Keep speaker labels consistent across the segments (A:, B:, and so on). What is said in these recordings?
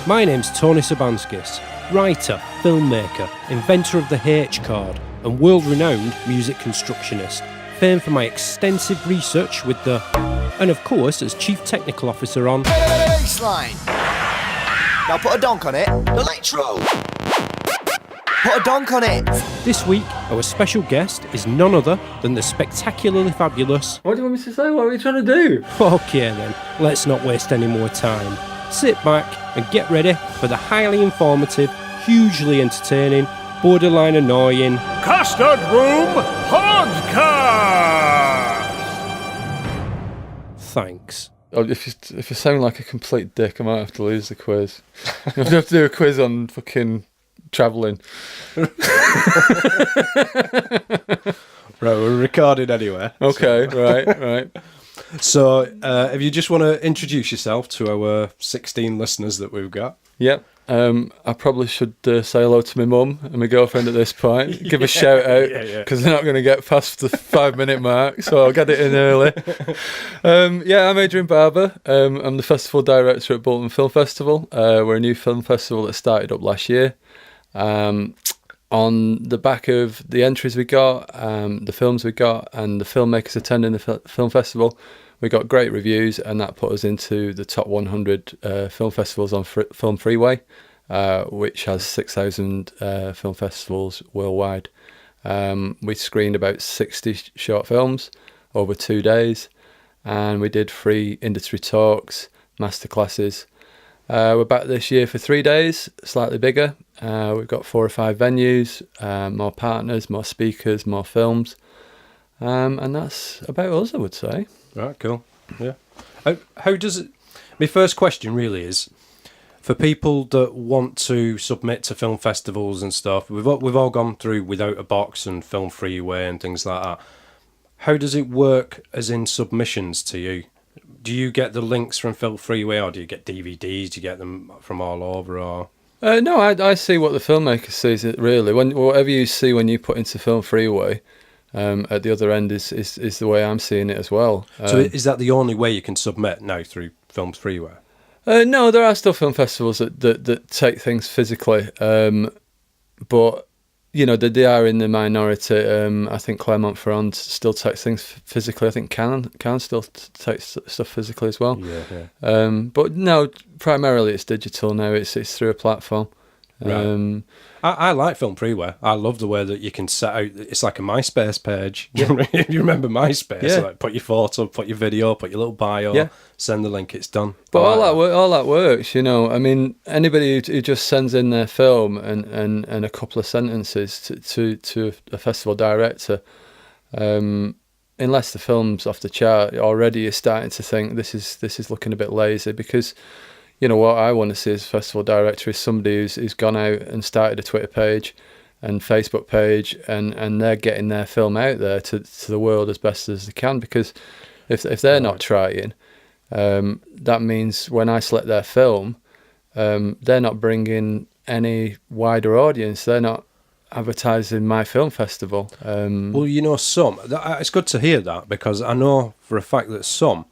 A: My name's Tony Sabanskis, writer, filmmaker, inventor of the H-card, and world-renowned music constructionist, famed for my extensive research with the... and of course as Chief Technical Officer on...
B: Baseline! Now put a donk on it. Electro! Put a donk on it!
A: This week, our special guest is none other than the spectacularly fabulous...
C: What do you want me to say? What are we trying to do?
A: Okay then, let's not waste any more time. Sit back and get ready for the highly informative, hugely entertaining, borderline annoying...
D: Custard Room Podcast!
A: Thanks.
C: Oh, if you sound like a complete dick, I might have to lose the quiz. You have to do a quiz on fucking travelling.
A: Right, we're recording anyway.
C: Okay, so. right.
A: So, if you just want to introduce yourself to our 16 listeners that we've got.
C: Yep. I probably should say hello to my mum and my girlfriend at this point. Give a shout out because they're not going to get past the 5-minute mark, so I'll get it in early. I'm Adrian Barber. I'm the festival director at Bolton Film Festival. We're a new film festival that started up last year. On the back of the entries we got, the films we got, and the filmmakers attending the film festival, we got great reviews, and that put us into the top 100 film festivals on Film Freeway, which has 6,000 film festivals worldwide. We screened about 60 short films over 2 days, and we did free industry talks, masterclasses. We're back this year for 3 days, slightly bigger. We've got 4 or 5 venues, more partners, more speakers, more films. And that's about us, I would say.
A: Right, cool. Yeah. How does it... My first question really is, for people that want to submit to film festivals and stuff, we've all gone through Without a Box and Film Freeway and things like that. How does it work as in submissions to you? Do you get the links from Film Freeway, or do you get DVDs? Do you get them from all over, or...?
C: No, I see what the filmmaker sees, it really. Whatever you see when you put into Film Freeway, at the other end is the way I'm seeing it as well.
A: So is that the only way you can submit now through Film Freeway?
C: No, there are still film festivals that take things physically, but you know they are in the minority. I think Clermont-Ferrand still takes things physically. I think Cannes still takes stuff physically as well.
A: Yeah.
C: But no, primarily it's digital now. It's through a platform.
A: Right. I like Film Freeway. I love the way that you can set out. It's like a MySpace page. You remember MySpace?
C: Yeah.
A: Like put your photo, put your video, put your little bio, send the link. It's done.
C: But all that works. You know, I mean, anybody who just sends in their film and a couple of sentences to a festival director, unless the film's off the chart, already you're starting to think this is looking a bit lazy because. You know, what I want to see as a festival director is somebody who's gone out and started a Twitter page and Facebook page and they're getting their film out there to the world as best as they can, because if they're not trying, that means when I select their film, they're not bringing any wider audience. They're not advertising my film festival.
A: Well, you know, it's good to hear that, because I know for a fact that some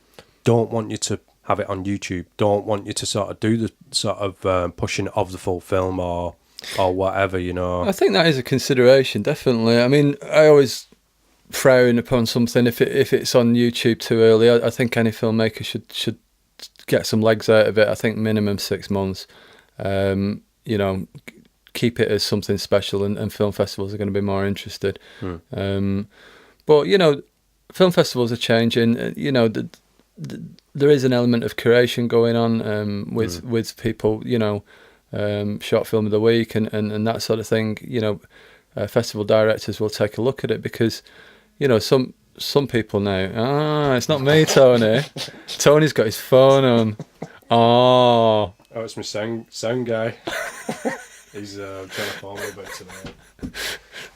A: don't want you to have it on YouTube, don't want you to sort of do the sort of pushing of the full film or whatever, you know.
C: I think that is a consideration, definitely. I mean, I always frown upon something if it's on YouTube too early. I think any filmmaker should get some legs out of it. I think minimum 6 months. You know, keep it as something special, and film festivals are going to be more interested. But you know, film festivals are changing. You know, there is an element of curation going on with people, you know, short film of the week and that sort of thing. You know, festival directors will take a look at it because, you know, some people now, it's not me, Tony. Tony's got his phone on. Oh,
A: it's my sound guy. He's trying to phone me about today.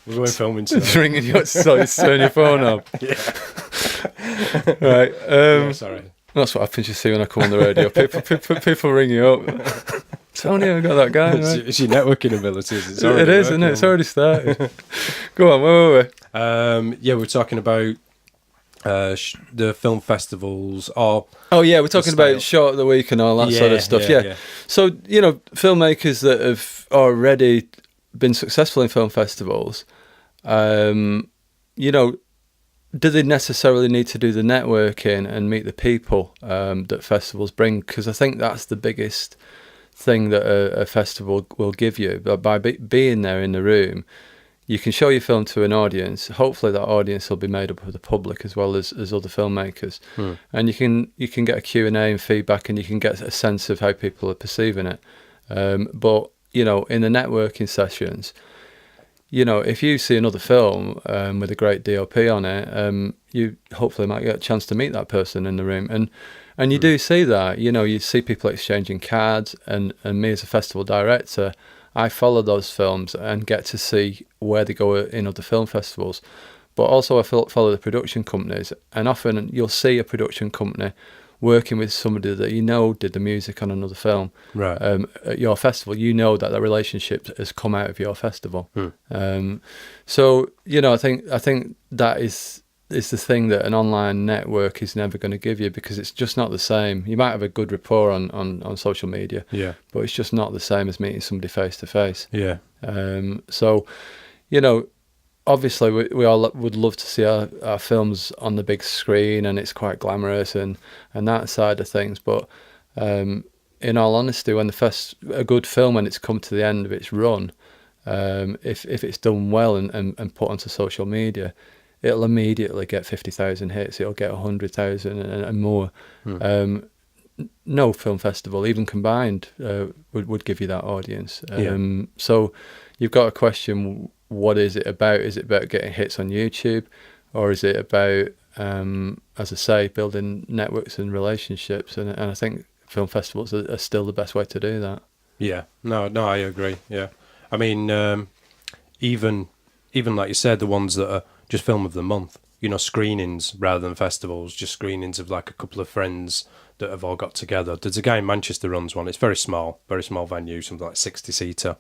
A: We're going filming today.
C: It's ringing you, so he's turning your phone off.
A: Yeah.
C: Right.
A: Sorry.
C: That's what happens, you see, when I come on the radio. People ring you up. Tony, I got that guy. Right?
A: It's your networking abilities.
C: It is, isn't it? It's already started. Go on, where were we?
A: We're talking about the film festivals, or
C: Oh yeah, we're talking
A: style.
C: about short of the week and all that sort of stuff. Yeah. So filmmakers that have already been successful in film festivals, do they necessarily need to do the networking and meet the people that festivals bring? Because I think that's the biggest thing that a festival will give you. But by being there in the room, you can show your film to an audience. Hopefully that audience will be made up of the public as well as other filmmakers. And you can get a Q&A and feedback, and you can get a sense of how people are perceiving it. But in the networking sessions, if you see another film with a great DOP on it, you hopefully might get a chance to meet that person in the room. And you do see that. You see people exchanging cards, and me as a festival director, I follow those films and get to see where they go in other film festivals. But also I follow the production companies, and often you'll see a production company working with somebody that did the music on another film.
A: Right.
C: At your festival, that the relationship has come out of your festival. So I think that is the thing that an online network is never going to give you, because it's just not the same. You might have a good rapport on social media, but it's just not the same as meeting somebody face to face. So obviously we all would love to see our films on the big screen, and it's quite glamorous and that side of things, but in all honesty, when a good film, when it's come to the end of its run, if it's done well and put onto social media, it'll immediately get 50,000 hits. It'll get 100,000 and more. No film festival, even combined, would give you that audience. So you've got to question, what is it about? Is it about getting hits on YouTube, or is it about, as I say, building networks and relationships? And I think film festivals are still the best way to do that.
A: Yeah, no, I agree. Yeah, I mean, even like you said, the ones that are just film of the month, screenings rather than festivals, just screenings of like a couple of friends that have all got together. There's a guy in Manchester runs one. It's very small venue, something like 60-seater.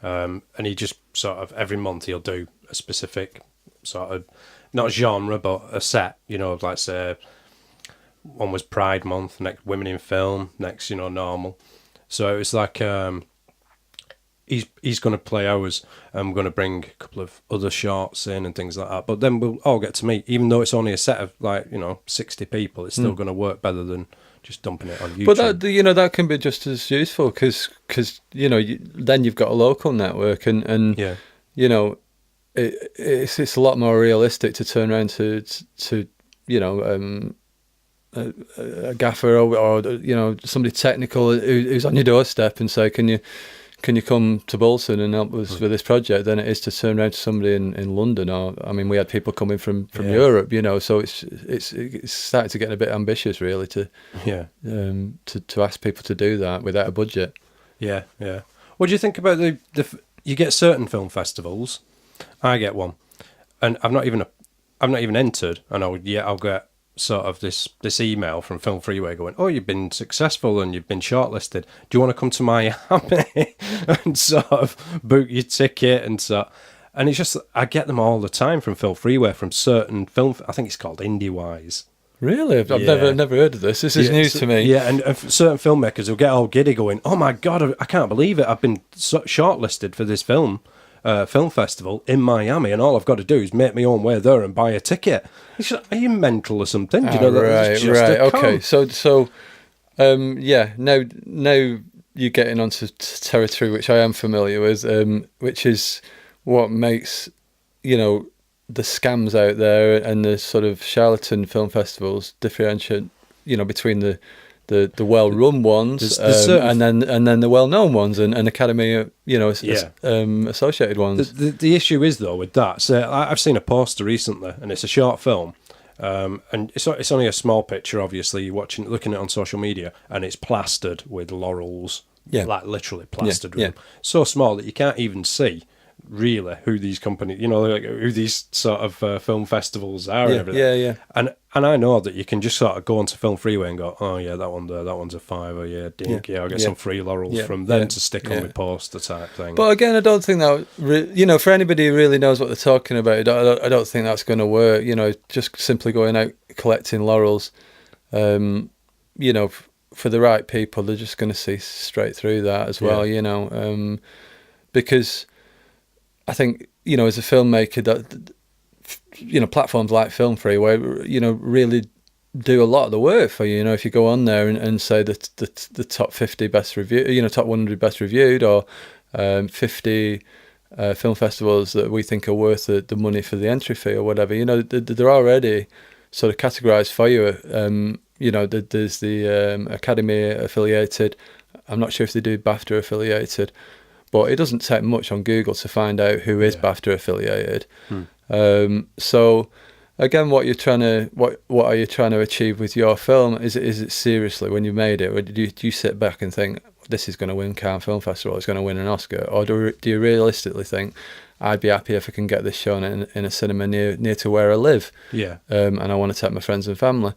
A: And he just sort of, every month he'll do a specific sort of, not genre, but a set, like say, one was Pride Month, next Women in Film, next, normal. So it's like, he's going to play ours, and we're going to bring a couple of other shorts in and things like that. But then we'll all get to meet, even though it's only a set of 60 people, it's still going to work better than just dumping it on YouTube.
C: But that that can be just as useful, because then you've got a local network, and it's a lot more realistic to turn around to a gaffer or somebody technical who's on your doorstep and say, can you come to Bolton and help us with this project, than it is to turn around to somebody in London. Or, I mean, we had people coming from Europe, so it's starting to get a bit ambitious, really, to ask people to do that without a budget.
A: Yeah. What do you think about you get certain film festivals? I get one, and I've not even entered, and I'll get sort of this email from Film Freeway going, oh, you've been successful and you've been shortlisted. Do you want to come to Miami and sort of book your ticket and so? And it's just, I get them all the time from Film Freeway, from certain film. I think it's called IndieWise.
C: Really, I've never heard of this. This is news to me.
A: Yeah, and certain filmmakers will get all giddy, going, "Oh my god, I can't believe it! I've been shortlisted for this film festival in Miami, and all I've got to do is make my own way there and buy a ticket." It's just, are you mental or something? Do you know that? It's just a con.
C: Okay. So, now you're getting onto territory which I am familiar with, which is what makes the scams out there and the sort of charlatan film festivals differentiate, between the well-run ones and then the well-known ones and Academy, associated ones.
A: The issue is, though, with that, so I've seen a poster recently, and it's a short film, and it's only a small picture. Obviously, you're looking at it on social media, and it's plastered with laurels, like literally plastered with them. So small that you can't even see really who these companies, like who these sort of film festivals are and everything.
C: Yeah.
A: And I know that you can just sort of go onto Film Freeway and go, oh yeah, that one's a $5, yeah, dink, yeah, I'll get some free laurels from them to stick on my poster type thing.
C: But again, I don't think that, for anybody who really knows what they're talking about, I don't think that's going to work. Just simply going out collecting laurels, for the right people, they're just going to see straight through that as well, because I think, as a filmmaker, that platforms like Film Freeway, really do a lot of the work for you. If you go on there and say that the top 50 best reviewed, top 100 best reviewed, or 50 film festivals that we think are worth the money for the entry fee or whatever, they're already sort of categorised for you. There's the Academy affiliated. I'm not sure if they do BAFTA affiliated, but it doesn't take much on Google to find out who is BAFTA affiliated. So again, what are you trying to achieve with your film? Is it seriously, when you made it, or do you sit back and think this is going to win Cannes Film Festival, it's going to win an Oscar, or do you realistically think I'd be happy if I can get this shown in a cinema near to where I live? Yeah. And I want to take my friends and family.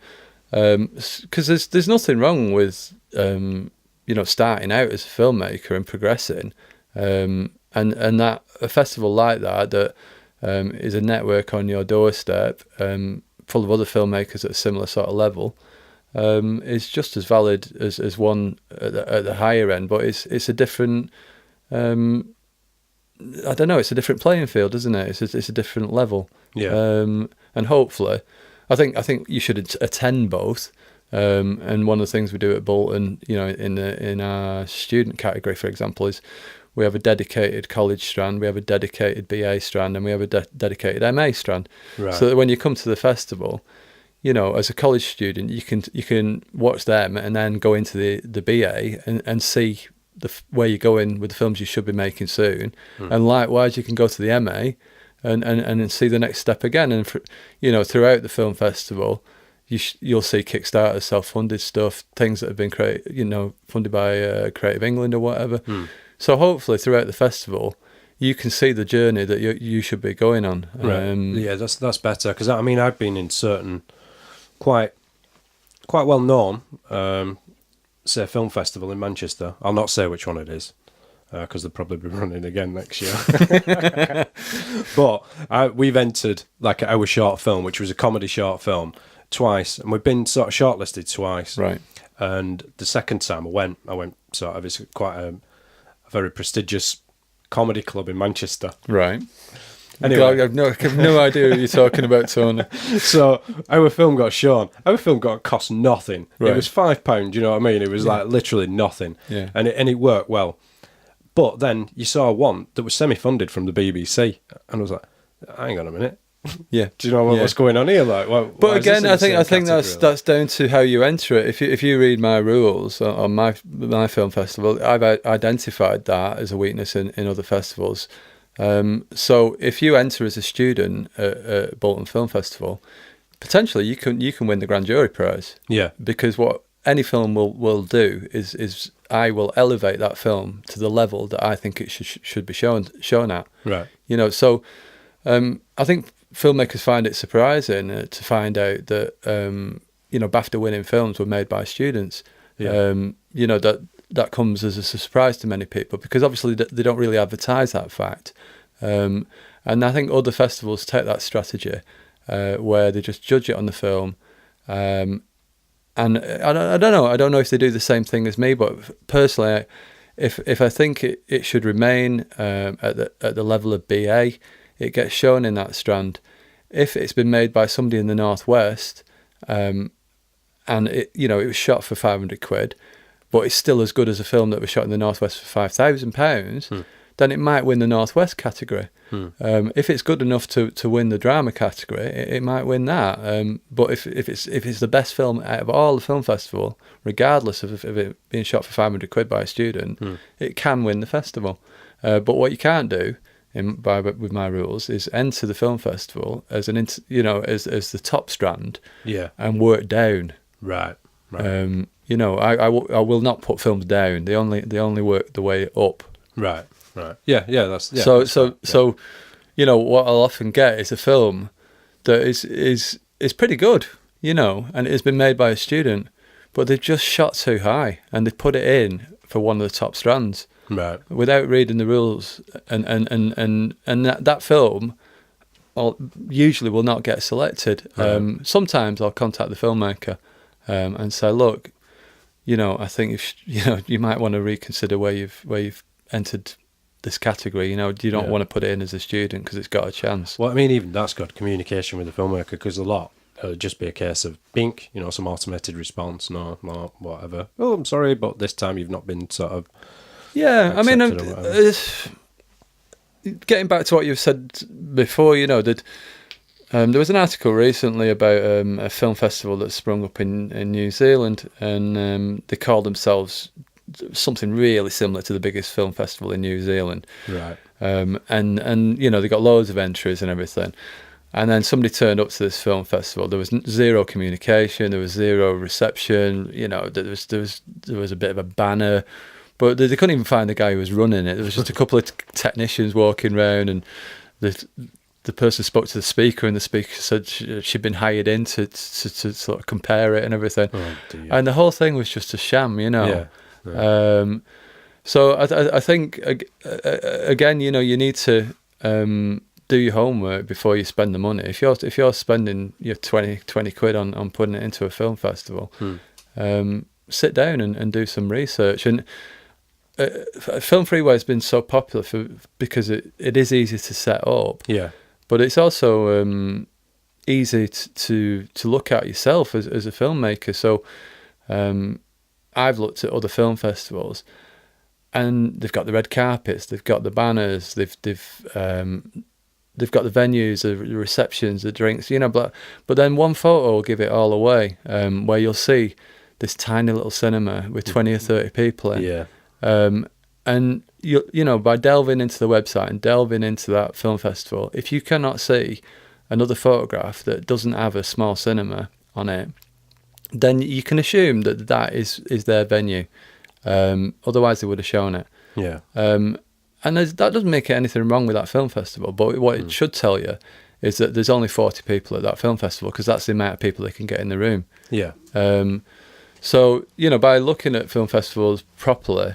C: Because there's nothing wrong with starting out as a filmmaker and progressing, and that a festival like that is a network on your doorstep, full of other filmmakers at a similar sort of level, is just as valid as one at the higher end. But it's a different, I don't know, it's a different playing field, isn't it? It's a different level. Yeah. And hopefully, I think you should attend both. And one of the things we do at Bolton, in our student category, for example, is we have a dedicated college strand, we have a dedicated BA strand, and we have a dedicated MA strand. Right. So that when you come to the festival, as a college student, you can watch them and then go into the BA and see where you're going with the films you should be making soon. And likewise, you can go to the MA and see the next step again. And throughout the film festival, you'll see Kickstarter, self-funded stuff, things that have been funded by Creative England or whatever. So hopefully throughout the festival, you can see the journey that you should be going on.
A: Right. Yeah, that's better, because I've been in certain quite well known, say, film festival in Manchester. I'll not say which one it is, because they'll probably be running again next year. But we've entered like our short film, which was a comedy short film, twice, and we've been sort of shortlisted twice. Right. And the second time I went sort of, it's quite a very prestigious comedy club in Manchester. Right.
C: Anyway, I have no idea what you're talking about, Tony.
A: So our film got shown. Our film cost nothing. Right. It was £5. You know what I mean? It was like literally nothing. Yeah. And it worked well. But then you saw one that was semi-funded from the BBC, and I was like, hang on a minute. Yeah. Do you know what's going on here? Like,
C: but again, I think that's down to how you enter it. If you read my rules on my film festival, I've identified that as a weakness in other festivals. So if you enter as a student at Bolton Film Festival, potentially you can win the grand jury prize. Yeah. Because what any film will do is I will elevate that film to the level that I think it should be shown at. Right. So I think filmmakers find it surprising to find out that BAFTA winning films were made by students. Yeah. That comes as a surprise to many people, because obviously they don't really advertise that fact. And I think other festivals take that strategy where they just judge it on the film. And I don't know if they do the same thing as me, but personally, if I think it should remain at the level of BA, it gets shown in that strand. If it's been made by somebody in the Northwest, and it was shot for £500, but it's still as good as a film that was shot in the Northwest for £5,000, then it might win the Northwest category. If it's good enough to win the drama category, it might win that. But if it's the best film out of all the film festival, regardless of it being shot for £500 by a student, it can win the festival. But what you can't do with my rules is enter the film I as the top strand, and work down. Right. I will not put films down. They only work the way up. Right.
A: Right. Yeah. That's
C: So you know what I'll often get is a film that is pretty good, you know, and it has been made by a student, but they've just shot too high and they put it in for one of the top strands,
A: right.
C: without reading the rules, and that film usually will not get selected.
A: Right.
C: Sometimes I'll contact the filmmaker and say, look, you know, I think you might want to reconsider where you've entered this category. You know, you don't want to put it in as a student because it's got a chance.
A: Well, I mean, even that's good communication with the filmmaker, because a lot it'd just be a case of bink, you know, some automated response, no, whatever. Oh, I'm sorry, but this time you've not been sort of.
C: Yeah, I mean, getting back to what you've said before, you know, that there was an article recently about a film festival that sprung up in New Zealand, and they called themselves something really similar to the biggest film festival in New Zealand.
A: Right.
C: And you know, they got loads of entries and everything. And then somebody turned up to this film festival. There was zero communication. There was zero reception. You know, there was a bit of a banner, but they couldn't even find the guy who was running it. There was just a couple of technicians walking around, and the person spoke to the speaker, and the speaker said she'd been hired in to sort of compare it and everything.
A: Oh, dear.
C: And the whole thing was just a sham, you know.
A: Yeah. Right.
C: So I think again, you know, you need to do your homework before you spend the money. If you're spending your 20 quid on putting it into a film festival, sit down and do some research. And Film Freeway has been so popular because it is easy to set up.
A: Yeah.
C: But it's also easy to look at yourself as a filmmaker. So I've looked at other film festivals, and they've got the red carpets, they've got the banners, they've got the venues, the receptions, the drinks, you know. But then one photo will give it all away, where you'll see this tiny little cinema with 20 or 30 people in.
A: Yeah.
C: And you know, by delving into the website and delving into that film festival, if you cannot see another photograph that doesn't have a small cinema on it, then you can assume that is their venue. Otherwise, they would have shown it.
A: Yeah.
C: And that doesn't make anything wrong with that film festival. But what it should tell you is that there's only 40 people at that film festival, because that's the amount of people they can get in the room.
A: Yeah.
C: So, you know, by looking at film festivals properly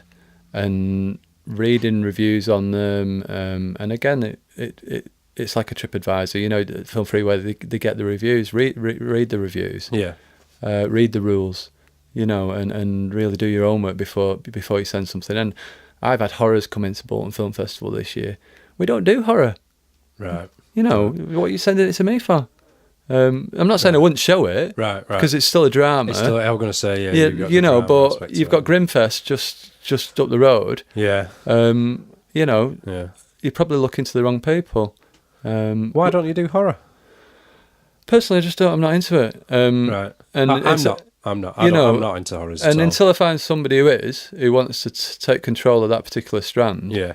C: and reading reviews on them, and again, it's like a TripAdvisor. You know, Film Freeway, they get the reviews. Read the reviews.
A: Yeah.
C: Read the rules, you know, and really do your homework before you send something in. I've had horrors come into Bolton Film Festival this year. We don't do horror.
A: Right.
C: You know, what are you sending it to me for? I'm not saying I wouldn't show it.
A: Right.
C: Because it's still a drama.
A: It's still, I was going to say,
C: Yeah,
A: you've got
C: you
A: the
C: know,
A: drama
C: but
A: aspect
C: you've
A: to
C: got
A: it.
C: Grimfest just up the road.
A: Yeah.
C: You know,
A: Yeah.
C: you're probably looking to the wrong people.
A: Why don't you do horror?
C: Personally, I just don't. I'm not into it.
A: Right.
C: And
A: I'm not.
C: you know,
A: I'm not into horrors.
C: And
A: at all.
C: until I find somebody who wants to take control of that particular strand.
A: Yeah.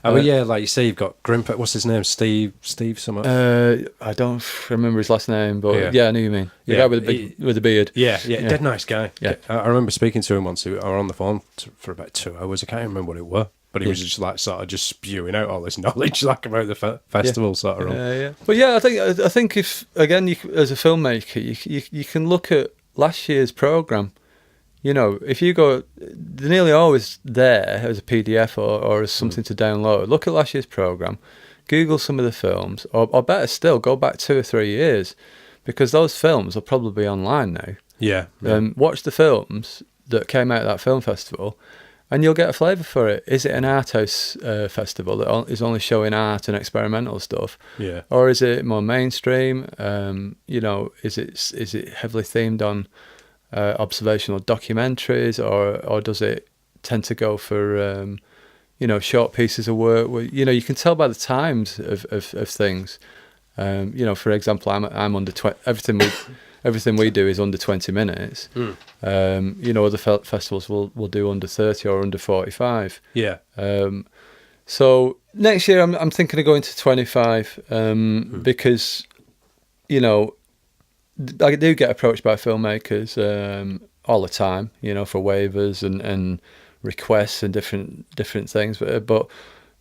A: I mean, yeah, like you say, you've got Grimfest. What's his name? Steve something.
C: I don't remember his last name, but yeah, I know who you mean. The
A: Yeah,
C: guy with the beard.
A: Yeah, dead nice guy.
C: Yeah.
A: I remember speaking to him once. We were on the phone for about 2 hours. I can't even remember what it were, but he was just like sort of just spewing out all this knowledge, like about the festival sort of.
C: Yeah. But yeah, I think if again, as a filmmaker, you can look at last year's program. You know, if you go, they're nearly always there as a PDF or as something to download. Look at last year's program, Google some of the films, or better still, go back 2 or 3 years, because those films will probably be online now.
A: Yeah.
C: Watch the films that came out of that film festival, and you'll get a flavour for it. Is it an art house festival that is only showing art and experimental stuff?
A: Yeah.
C: Or is it more mainstream? You know, is it heavily themed on observational documentaries, or does it tend to go for you know, short pieces of work? You know, you can tell by the times of things. You know, for example, I'm under 20. Everything we do is under 20 minutes. You know, other festivals will do under 30 or under 45.
A: Yeah.
C: So next year I'm thinking of going to 25 because, you know, I do get approached by filmmakers all the time, you know, for waivers and requests and different things. But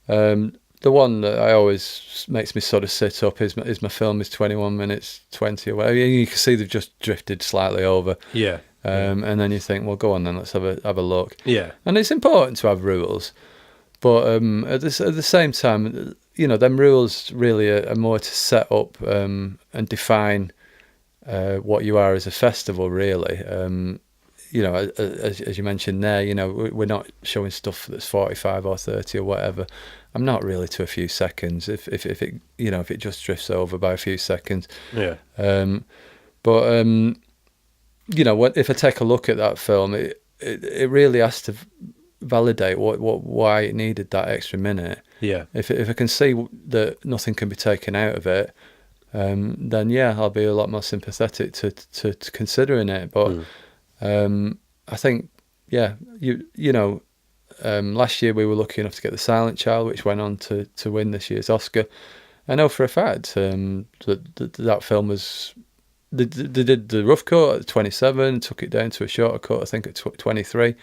C: The one that I always makes me sort of sit up is my film is 21 minutes 20 or whatever. You can see they've just drifted slightly over.
A: Yeah.
C: And then you think, well, go on then, let's have a look.
A: Yeah.
C: And it's important to have rules, but at the same time, them rules really are more to set up and define what you are as a festival, really. As you mentioned there, we're not showing stuff that's 45 or 30 or whatever. I'm not really to a few seconds. If it just drifts over by a few seconds.
A: Yeah.
C: If I take a look at that film, it really has to validate why it needed that extra minute.
A: Yeah.
C: If I can see that nothing can be taken out of it, then yeah, I'll be a lot more sympathetic to considering it. But I think, yeah, last year we were lucky enough to get The Silent Child, which went on to win this year's Oscar. I know for a fact that film was... They did the rough cut at 27, took it down to a shorter cut, I think at 23,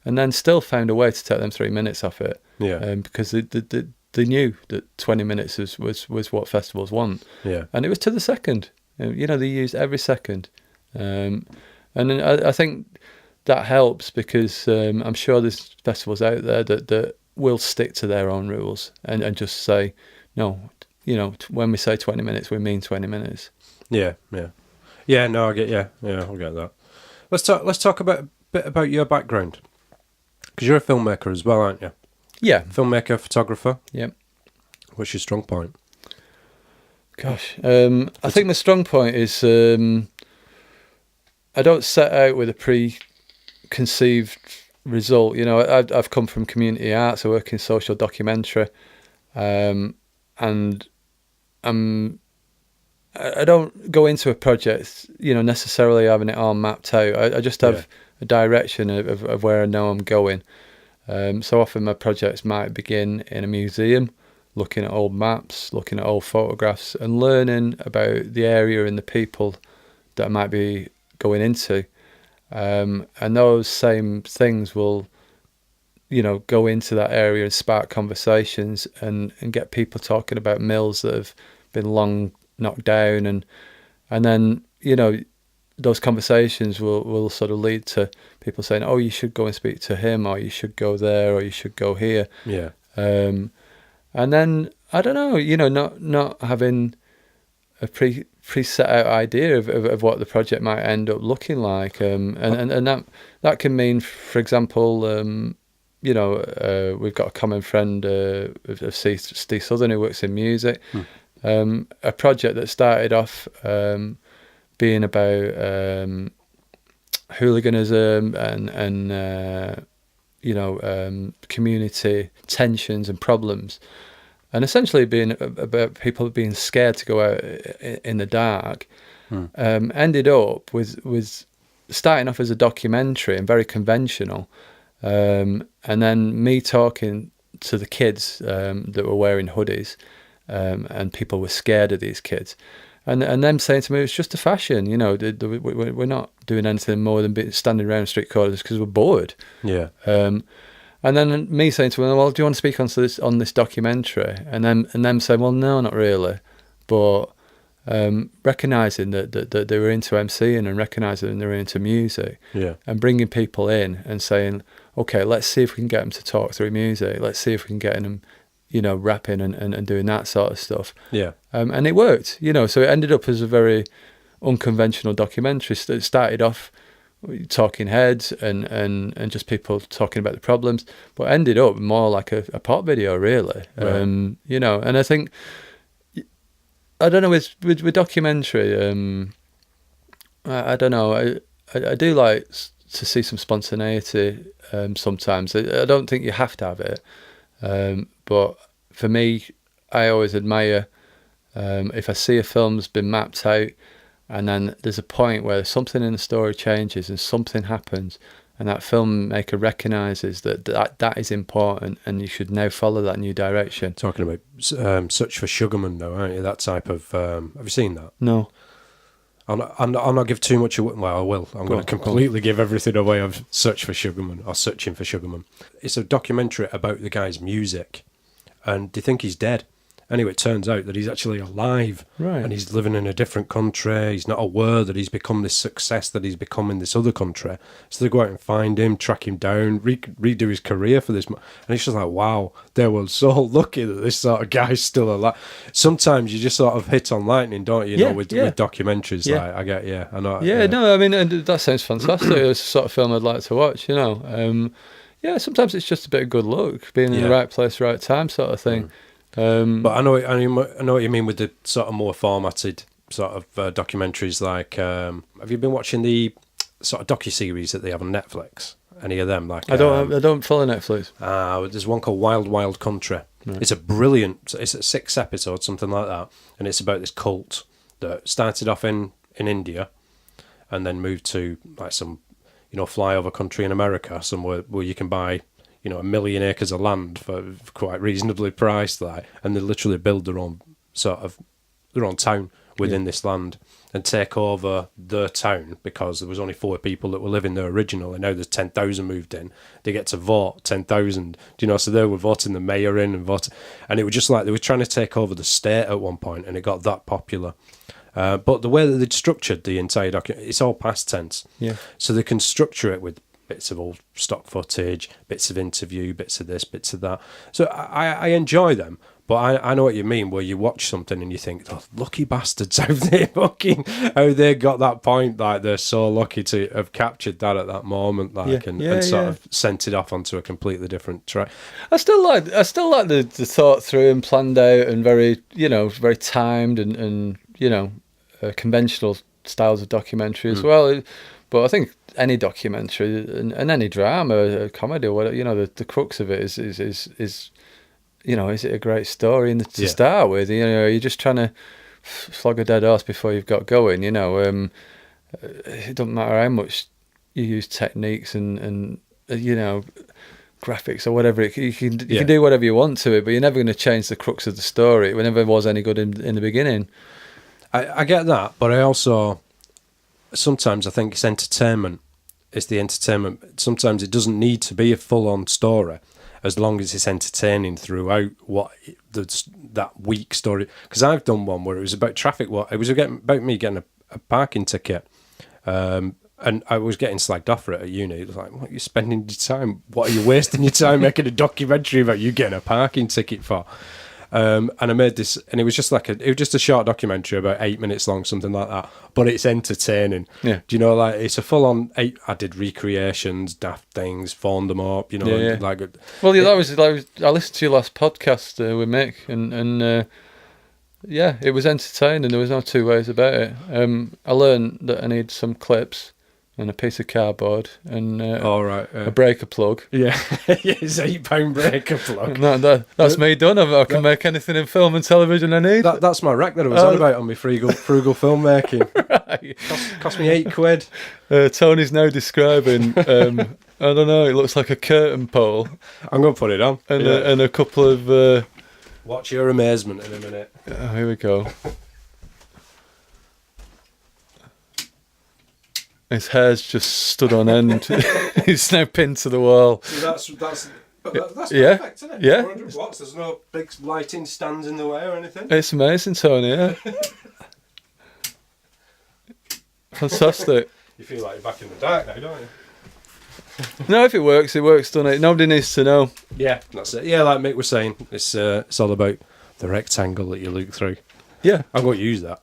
C: and then still found a way to take them 3 minutes off it.
A: Yeah.
C: Because they knew that 20 minutes was what festivals want.
A: Yeah.
C: And it was to the second. They used every second. And I think that helps because I'm sure there's festivals out there that will stick to their own rules and just say, no, when we say 20 minutes, we mean 20 minutes.
A: Yeah, yeah. Yeah, no, I get I'll get that. Let's talk a bit about your background. Because you're a filmmaker as well, aren't you?
C: Yeah.
A: Filmmaker, photographer.
C: Yep.
A: What's your strong point?
C: Gosh. I think my strong point is I don't set out with a preconceived result. I've come from community arts. I work in social documentary. And I don't go into a project, necessarily having it all mapped out. I just have a direction of where I know I'm going. So often my projects might begin in a museum, looking at old maps, looking at old photographs, and learning about the area and the people that I might be going into. And those same things will, go into that area and spark conversations and get people talking about mills that have been long knocked down, and then those conversations will sort of lead to people saying, oh, you should go and speak to him, or you should go there, or you should go here.
A: Yeah.
C: And then I don't know, not having a pre-set out idea of what the project might end up looking like, and that can mean, for example, we've got a common friend of Steve Southern who works in music. A project that started off being about hooliganism and community tensions and problems, and essentially being about people being scared to go out in the dark. Ended up with starting off as a documentary and very conventional, and then me talking to the kids that were wearing hoodies. And people were scared of these kids, and them saying to me, it's just a fashion, we're not doing anything more than standing around street corners because we're bored.
A: Yeah.
C: And then me saying to them, well, do you want to speak on this documentary? And them saying, well, no, not really, but recognising that they were into MCing and recognising they were into music. Yeah. And bringing people in and saying, okay, let's see if we can get them to talk through music. Let's see if we can get them rapping and doing that sort of stuff. Yeah. And it worked, so it ended up as a very unconventional documentary. It started off talking heads and just people talking about the problems, but ended up more like a pop video, really. Right. And I think, I don't know, with documentary, I don't know, I do like to see some spontaneity sometimes. I don't think you have to have it. But for me, I always admire if I see a film's been mapped out and then there's a point where something in the story changes and something happens and that filmmaker recognises that is important and you should now follow that new direction.
A: Talking about Search for Sugarman, though, aren't you? That type of... have you seen that?
C: No.
A: I'll not give too much away. Well, I will. I'm going to completely give everything away of Search for Sugarman or Searching for Sugarman. It's a documentary about the guy's music and they think he's dead. Anyway, it turns out that he's actually alive,
C: Right.
A: and he's living in a different country. He's not aware that he's become this success that he's become in this other country. So they go out and find him, track him down, redo his career for this. And it's just like, wow, they were so lucky that this sort of guy's still alive. Sometimes you just sort of hit on lightning, don't you? With documentaries.
C: Yeah.
A: Like, I get, yeah, I know.
C: Yeah, no, I mean, and that sounds fantastic. It's the sort of film I'd like to watch, Yeah, sometimes it's just a bit of good luck, being in the right place, right time sort of thing.
A: But I know what you mean with the sort of more formatted sort of documentaries. Like, have you been watching the sort of docu-series that they have on Netflix? Any of them? Like,
C: I don't follow Netflix.
A: There's one called Wild Wild Country. Right. It's a brilliant. It's a 6 episodes, something like that, and it's about this cult that started off in India, and then moved to like some flyover country in America, somewhere where you can buy 1 million acres of land for quite reasonably priced, like, and they literally build their own town within this land and take over their town, because there was only 4 people that were living there originally. Now there's 10,000 moved in. They get to vote 10,000. So they were voting the mayor in and it was just like they were trying to take over the state at one point, and it got that popular. But the way that they'd structured the entire document, it's all past tense. Yeah. So they can structure it with bits of old stock footage, bits of interview, bits of this, bits of that. So I enjoy them, but I know what you mean, where you watch something and you think, oh, lucky bastards, how they got that point, like they're so lucky to have captured that at that moment, like, and sort of sent it off onto a completely different track.
C: I still like the thought through and planned out and very, very timed and conventional styles of documentary as well. But I think any documentary and any drama, a comedy, or whatever, the crux of it is is it a great story to start with? You're just trying to flog a dead horse before you've got going. It doesn't matter how much you use techniques and graphics or whatever. You can do whatever you want to it, but you're never going to change the crux of the story. It never was any good in the beginning.
A: I get that, but I also sometimes I think it's entertainment. It's the entertainment. Sometimes it doesn't need to be a full-on story, as long as it's entertaining throughout that week story. Because I've done one where it was about traffic. It was about me getting a parking ticket, and I was getting slagged off for it at uni. It was like, what are you spending your time? What are you wasting your time making a documentary about you getting a parking ticket for? And I made this, and it was just a short documentary about 8 minutes long, something like that. But it's entertaining.
C: Yeah.
A: Do you know, like, it's a full on. I did recreations, daft things, phoned them up.
C: Yeah.
A: Like.
C: Well, I listened to your last podcast with Mick, and it was entertaining. There was no two ways about it. I learned that I need some clips and a piece of cardboard and a breaker plug.
A: Yeah, it's £8 breaker plug.
C: That's me done. I can make anything in film and television I need.
A: That's my rack that I was on about on my frugal filmmaking. Right. Cost me £8.
C: Tony's now describing. I don't know. It looks like a curtain pole.
A: I'm going to put it on.
C: And a couple of.
A: Watch your amazement in a minute.
C: Oh, here we go. His hair's just stood on end. He's now pinned to the wall.
A: See, that's perfect, isn't it?
C: Yeah.
A: 400 watts. There's no big lighting stands in the way or anything.
C: It's amazing, Tony. Yeah. Fantastic.
A: You feel like you're back in the dark now, don't you?
C: No, if it works, doesn't it? Nobody needs to know.
A: Yeah, that's it. Yeah, like Mick was saying, it's all about the rectangle that you look through.
C: Yeah.
A: I'm going to use that.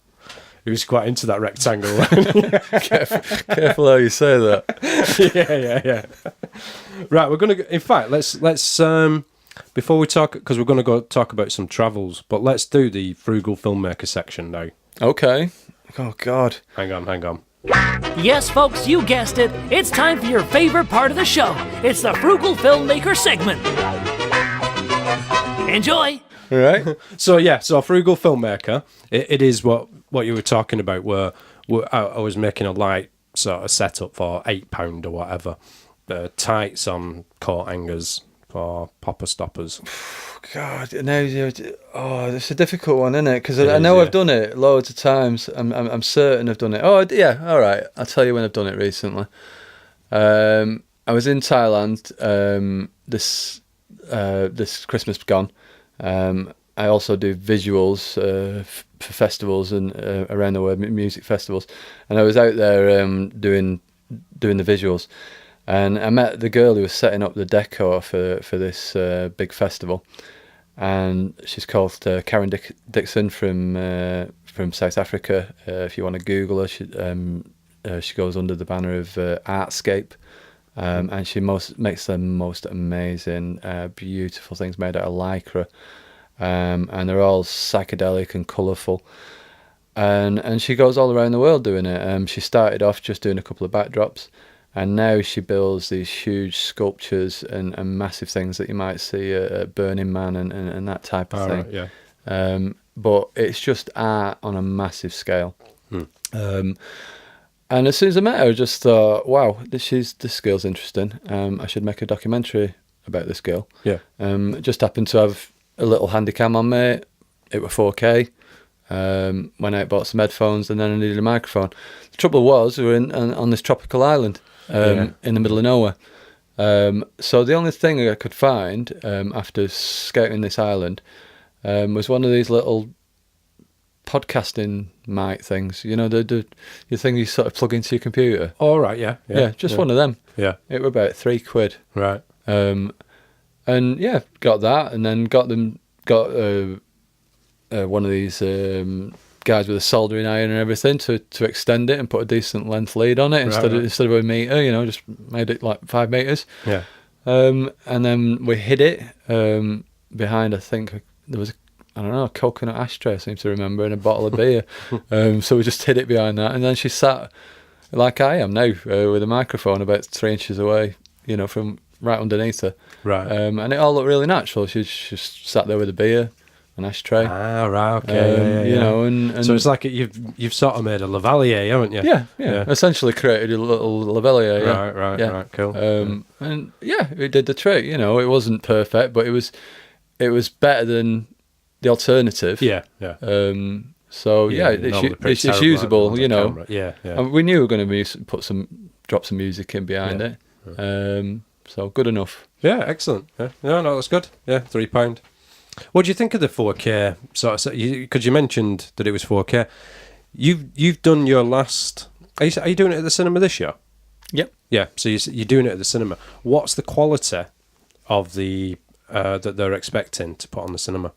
A: He was quite into that rectangle.
C: Careful how you say that.
A: Yeah. Right, we're going to. In fact, let's before we talk, because we're going to go talk about some travels, but let's do the frugal filmmaker section now.
C: Okay. Oh God.
A: Hang on.
E: Yes, folks, you guessed it. It's time for your favorite part of the show. It's the frugal filmmaker segment. Enjoy.
C: All right.
A: So frugal filmmaker. It is what you were talking about, where I was making a light sort of setup for £8 or whatever. Tights on coat hangers for popper stoppers.
C: God, now it's a difficult one, isn't it? Because I know I've done it loads of times. I'm certain I've done it. Oh yeah, all right. I'll tell you when I've done it recently. I was in Thailand this Christmas gone. I also do visuals for festivals and around the world, music festivals. And I was out there doing the visuals, and I met the girl who was setting up the decor for this big festival. And she's called Karen Dixon from South Africa. If you want to Google her, she goes under the banner of Artscape. And she makes the most amazing, beautiful things made out of lycra. And they're all psychedelic and colourful. And she goes all around the world doing it. She started off just doing a couple of backdrops, and now she builds these huge sculptures and massive things that you might see at Burning Man and that type of thing.
A: Right, yeah.
C: But it's just art on a massive scale. And as soon as I met her, I just thought, wow, this girl's interesting. I should make a documentary about this girl.
A: Yeah.
C: Just happened to have a little handycam on me. It was 4K. Went out, bought some headphones, and then I needed a microphone. The trouble was, we were on this tropical island in the middle of nowhere. So the only thing I could find after scouting this island was one of these little podcasting mic things. You know, the thing you sort of plug into your computer.
A: All right, yeah.
C: Just one of them.
A: Yeah.
C: It were about £3.
A: Right.
C: And yeah, got that, and then got one of these guys with a soldering iron and everything to extend it and put a decent length lead on it instead of a meter. You know, just made it like 5 meters.
A: Yeah.
C: And then we hid it behind. I think there was a coconut ashtray, I seem to remember, and a bottle of beer. So we just hid it behind that, and then she sat like I am now with a microphone about 3 inches away. You know, from right underneath her.
A: Right.
C: And it all looked really natural. She just sat there with a beer, an ashtray.
A: Ah, right, okay.
C: You know, and
A: so it's like you've sort of made a Lavalier, haven't you?
C: Yeah. Essentially created a little Lavalier. Yeah.
A: Right, cool.
C: And yeah, it did the trick. You know, it wasn't perfect, but it was better than the alternative.
A: Yeah.
C: So it's usable. You know.
A: Camera. Yeah.
C: And we knew we were going to drop some music in behind it. So good enough.
A: Yeah, excellent. Yeah. No, that's good. Yeah, £3. What do you think of the 4K? Because you mentioned that it was 4K. You've done your last. Are you doing it at the cinema this year?
C: Yep.
A: Yeah. So you're doing it at the cinema. What's the quality of the that they're expecting to put on the cinema?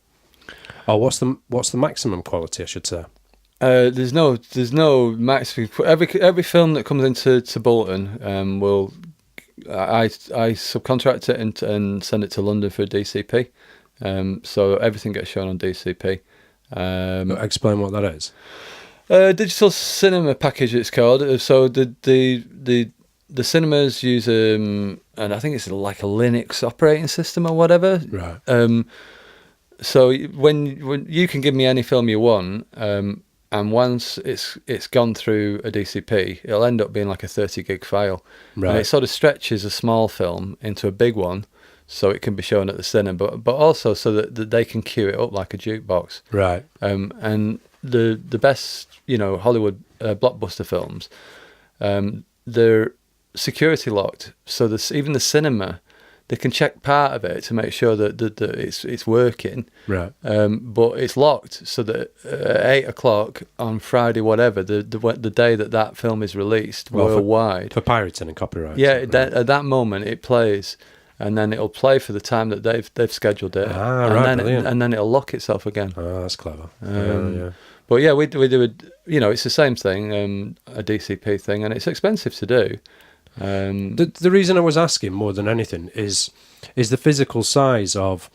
A: Or what's the maximum quality, I should say?
C: There's no maximum. Every film that comes into Bolton will. I subcontract it and send it to London for a DCP. So everything gets shown on DCP.
A: Explain what that is.
C: Digital cinema package, it's called. So the cinemas use and I think it's like a Linux operating system or whatever.
A: Right.
C: So when you can give me any film you want, and once it's gone through a DCP, it'll end up being like a 30 gig file.
A: Right.
C: And it sort of stretches a small film into a big one, so it can be shown at the cinema, but also so that they can queue it up like a jukebox.
A: Right.
C: And the best, you know, Hollywood blockbuster films, they're security locked, so even the cinema, they can check part of it to make sure that it's working.
A: Right.
C: But it's locked, so that at 8 o'clock on Friday, whatever, the day that film is released worldwide.
A: For pirating and copyright.
C: Yeah, at that moment it plays, and then it'll play for the time that they've scheduled it. And then it'll lock itself again.
A: Oh, that's clever.
C: But yeah, we do it's the same thing, a DCP thing, and it's expensive to do.
A: The reason I was asking more than anything is the physical size of.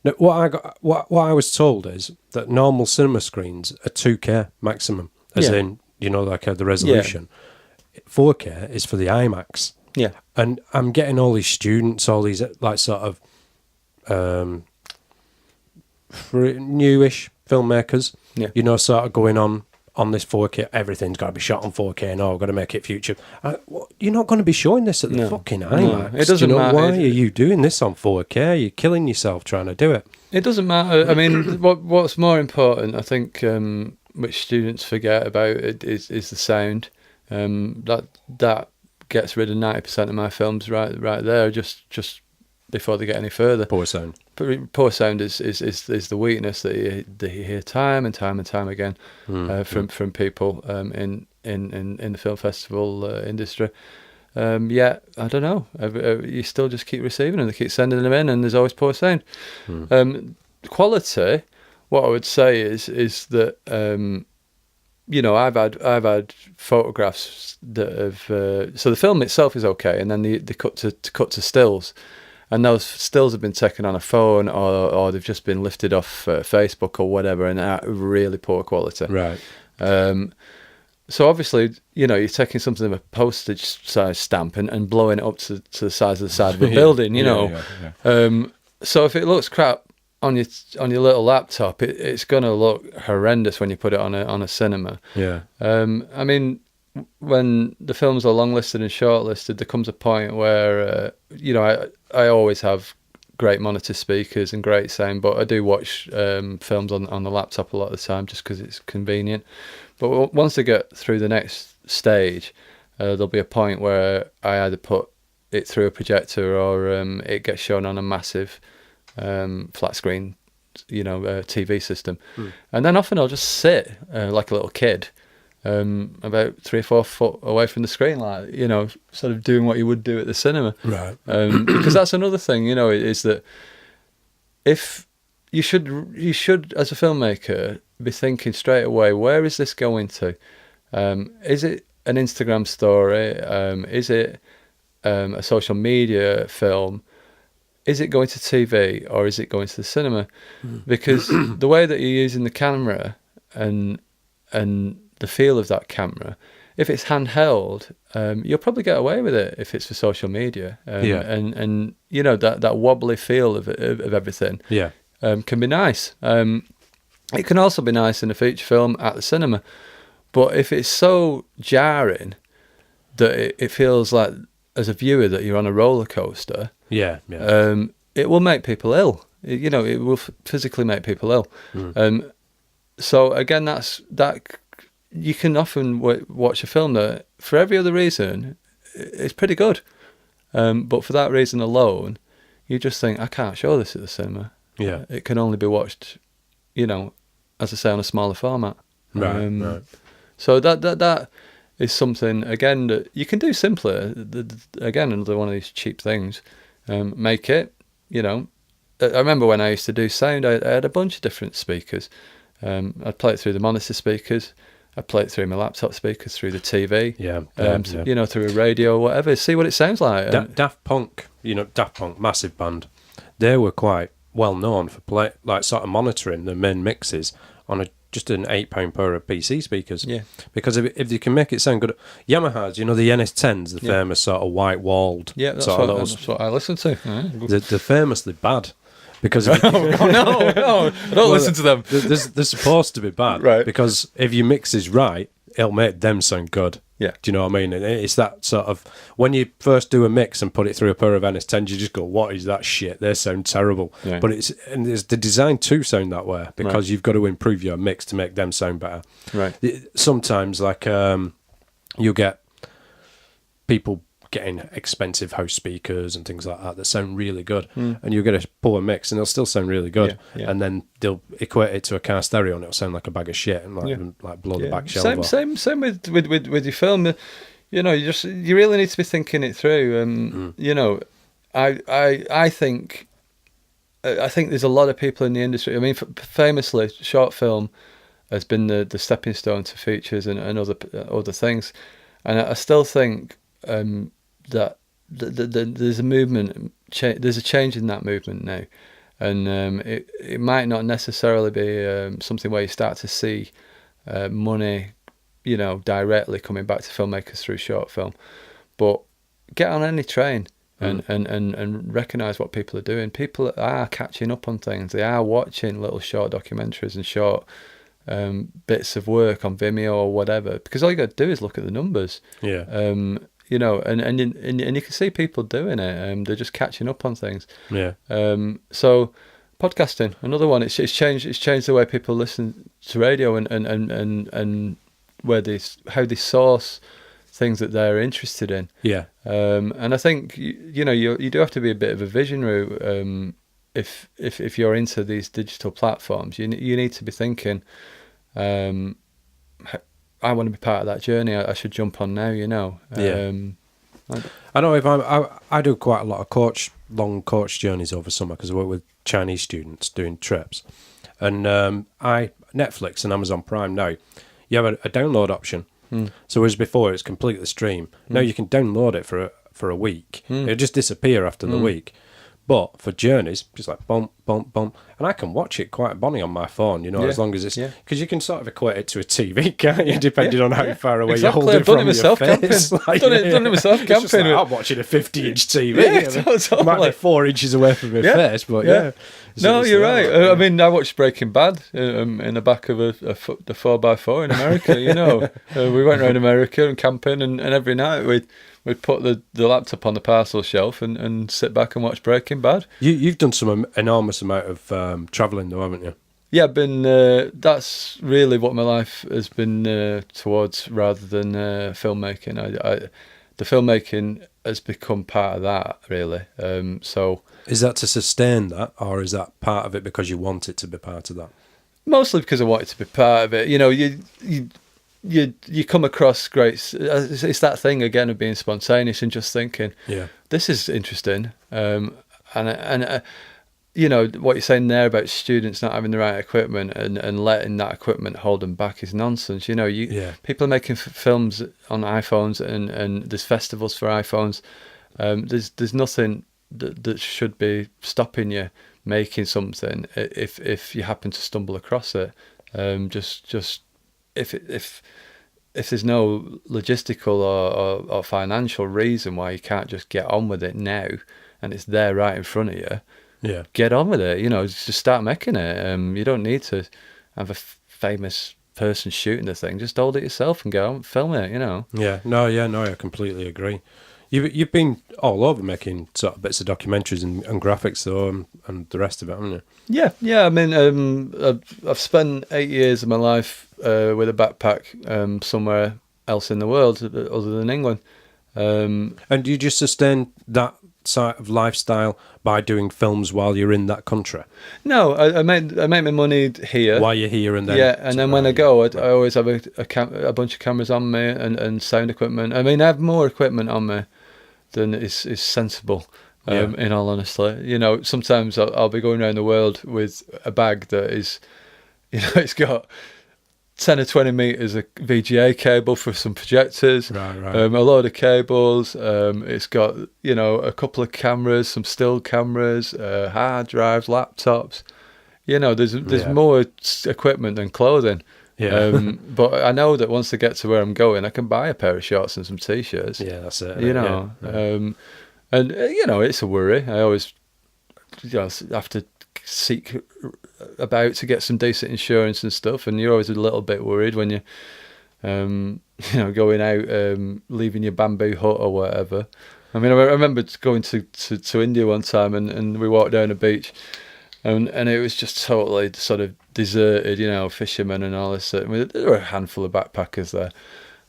A: Now, what I was told is that normal cinema screens are 2K maximum, as in like the resolution. Yeah. 4K is for the IMAX.
C: Yeah,
A: and I'm getting all these students, all these like sort of newish filmmakers.
C: Yeah.
A: Sort of going on this 4K, everything's got to be shot on 4K and I've got to make it future. You're not going to be showing this at the fucking IMAX.
C: No, it doesn't matter.
A: Why are you doing this on 4K? You're killing yourself trying to do it.
C: It doesn't matter. I mean, what's more important, I think, which students forget about it is the sound. That gets rid of 90% of my films right there. Just before they get any further.
A: Poor sound.
C: Poor sound is the weakness that you hear time and time and time again from people in the film festival industry. Yet I don't know. You still just keep receiving them. They keep sending them in, and there's always poor sound. Quality. What I would say is that I've had photographs that have so the film itself is okay, and then they cut to stills, and those stills have been taken on a phone or they've just been lifted off Facebook or whatever, and are really poor quality.
A: Right.
C: So obviously, you're taking something of a postage size stamp and blowing it up to the size of the side of a building. So if it looks crap on your little laptop, it's going to look horrendous when you put it on a cinema.
A: Yeah.
C: I mean, when the films are long listed and shortlisted, there comes a point where I always have great monitor speakers and great sound, but I do watch films on the laptop a lot of the time just because it's convenient. But once they get through the next stage, there'll be a point where I either put it through a projector or it gets shown on a massive flat screen, TV system. And then often I'll just sit like a little kid about 3 or 4 foot away from the screen, like, sort of doing what you would do at the cinema.
A: Right.
C: Because that's another thing, is that if you should, as a filmmaker, be thinking straight away, where is this going to? Is it an Instagram story? Is it a social media film? Is it going to TV or is it going to the cinema? Because the way that you're using the camera and the feel of that camera, if it's handheld, you'll probably get away with it if it's for social media. And that wobbly feel of everything can be nice. It can also be nice in a feature film at the cinema. But if it's so jarring that it feels like, as a viewer, that you're on a roller coaster, it will make people ill. It will physically make people ill. So again, that you can often watch a film that, for every other reason, it's pretty good, but for that reason alone, you just think, I can't show this at the cinema.
A: Yeah,
C: it can only be watched, as I say, on a smaller format.
A: Right.
C: So that is something, again, that you can do simpler. Again, another one of these cheap things. Make it, I remember when I used to do sound, I had a bunch of different speakers. I'd play it through the monitor speakers. I'd play it through my laptop speakers, through the TV. Through a radio or whatever. See what it sounds like.
A: Daft Punk, Daft Punk, massive band. They were quite well known for sort of monitoring the main mixes on just an £8 pair of PC speakers. Yeah. Because if you can make it sound good, Yamahas, the NS10s, the famous sort of white walled.
C: Yeah, that's what I listen to.
A: They're famously bad. Because
C: no, I don't listen to them.
A: They're supposed to be bad,
C: right? Because
A: if your mix is right, it'll make them sound good.
C: Yeah,
A: do you know what I mean? And it's that sort of, when you first do a mix and put it through a pair of NS10s, you just go, "What is that shit? They sound terrible." Yeah. But it's designed to sound that way because you've got to improve your mix to make them sound better.
C: Right.
A: Sometimes, you get people getting expensive house speakers and things like that sound really good, and you get a poor mix and they'll still sound really good, and then they'll equate it to a car stereo and it'll sound like a bag of shit and blow the back shelf off.
C: Same with your film. You really need to be thinking it through. I think there's a lot of people in the industry. I mean, famously, short film has been the stepping stone to features and other things, and I still think that there's a movement. There's a change in that movement now, and it might not necessarily be something where you start to see money, directly coming back to filmmakers through short film. But get on any train and recognise what people are doing. People are catching up on things. They are watching little short documentaries and short bits of work on Vimeo or whatever, because all you got to do is look at the numbers.
A: Yeah.
C: And you can see people doing it. They're just catching up on things.
A: Yeah.
C: So podcasting, another one. It's changed the way people listen to radio and where how they source things that they're interested in.
A: Yeah.
C: And I think you know you do have to be a bit of a visionary if you're into these digital platforms. You need to be thinking, I want to be part of that journey. I should jump on now. You know.
A: Yeah. I know if I do quite a lot of long coach journeys over summer because I work with Chinese students doing trips, and Netflix and Amazon Prime now, you have a download option. So whereas before it's completely stream, now you can download it for a week. It'll just disappear after the week. But for journeys, just like bump, bump, bump. And I can watch it quite bonny on my phone, you know, as long as it's... Because you can sort of equate it to a TV, can't you? Depending on how far away you hold it from your face.
C: I've done it myself camping.
A: I'm watching a 50-inch TV.
C: Yeah, totally.
A: Might be 4 inches away from my face, but
C: No, you're right. I mean, I watched Breaking Bad in the back of the 4x4 in America, you know. We went around America and camping, and every night we'd put the laptop on the parcel shelf and sit back and watch Breaking Bad.
A: You've done some enormous amount of travelling though, haven't you?
C: Yeah, I've been. That's really what my life has been towards, rather than filmmaking. The filmmaking has become part of that, really. So
A: is that to sustain that, or is that part of it because you want it to be part of that?
C: Mostly because I want it to be part of it. You know, you come across great. It's that thing again of being spontaneous and just thinking, this is interesting. And you know what you're saying there about students not having the right equipment and letting that equipment hold them back is nonsense. You know, people are making films on iPhones and there's festivals for iPhones. There's nothing that should be stopping you making something if you happen to stumble across it. Just if there's no logistical or financial reason why you can't just get on with it now, and it's there right in front of you, get on with it. You know, just start making it. You don't need to have a famous person shooting the thing. Just hold it yourself and go and film it. You know.
A: No, I completely agree. You've been all over making sort of bits of documentaries and graphics though, and the rest of it, haven't you?
C: Yeah. I mean, I've spent 8 years of my life with a backpack somewhere else in the world other than England.
A: And do you just sustain that sort of lifestyle by doing films while you're in that country?
C: No, I make my money here.
A: While you're here, and then
C: and then when I go, I always have a bunch of cameras on me and sound equipment. I mean, I have more equipment on me than is sensible. In all honesty, you know, sometimes I'll be going around the world with a bag that is, you know, it's got 10 or 20 meters of VGA cable for some projectors, a load of cables. It's got, you know, a couple of cameras, some still cameras, hard drives, laptops. You know, there's more equipment than clothing. But I know that once I get to where I'm going, I can buy a pair of shorts and some t-shirts.
A: Yeah, that's it.
C: You know, and you know, it's a worry. I always, you know, have to seek about to get some decent insurance and stuff, and you're always a little bit worried when you you know, going out, leaving your bamboo hut or whatever. I mean, I remember going to India one time, and we walked down a beach, and it was just totally sort of deserted, you know, fishermen and all this. I mean, there were a handful of backpackers there.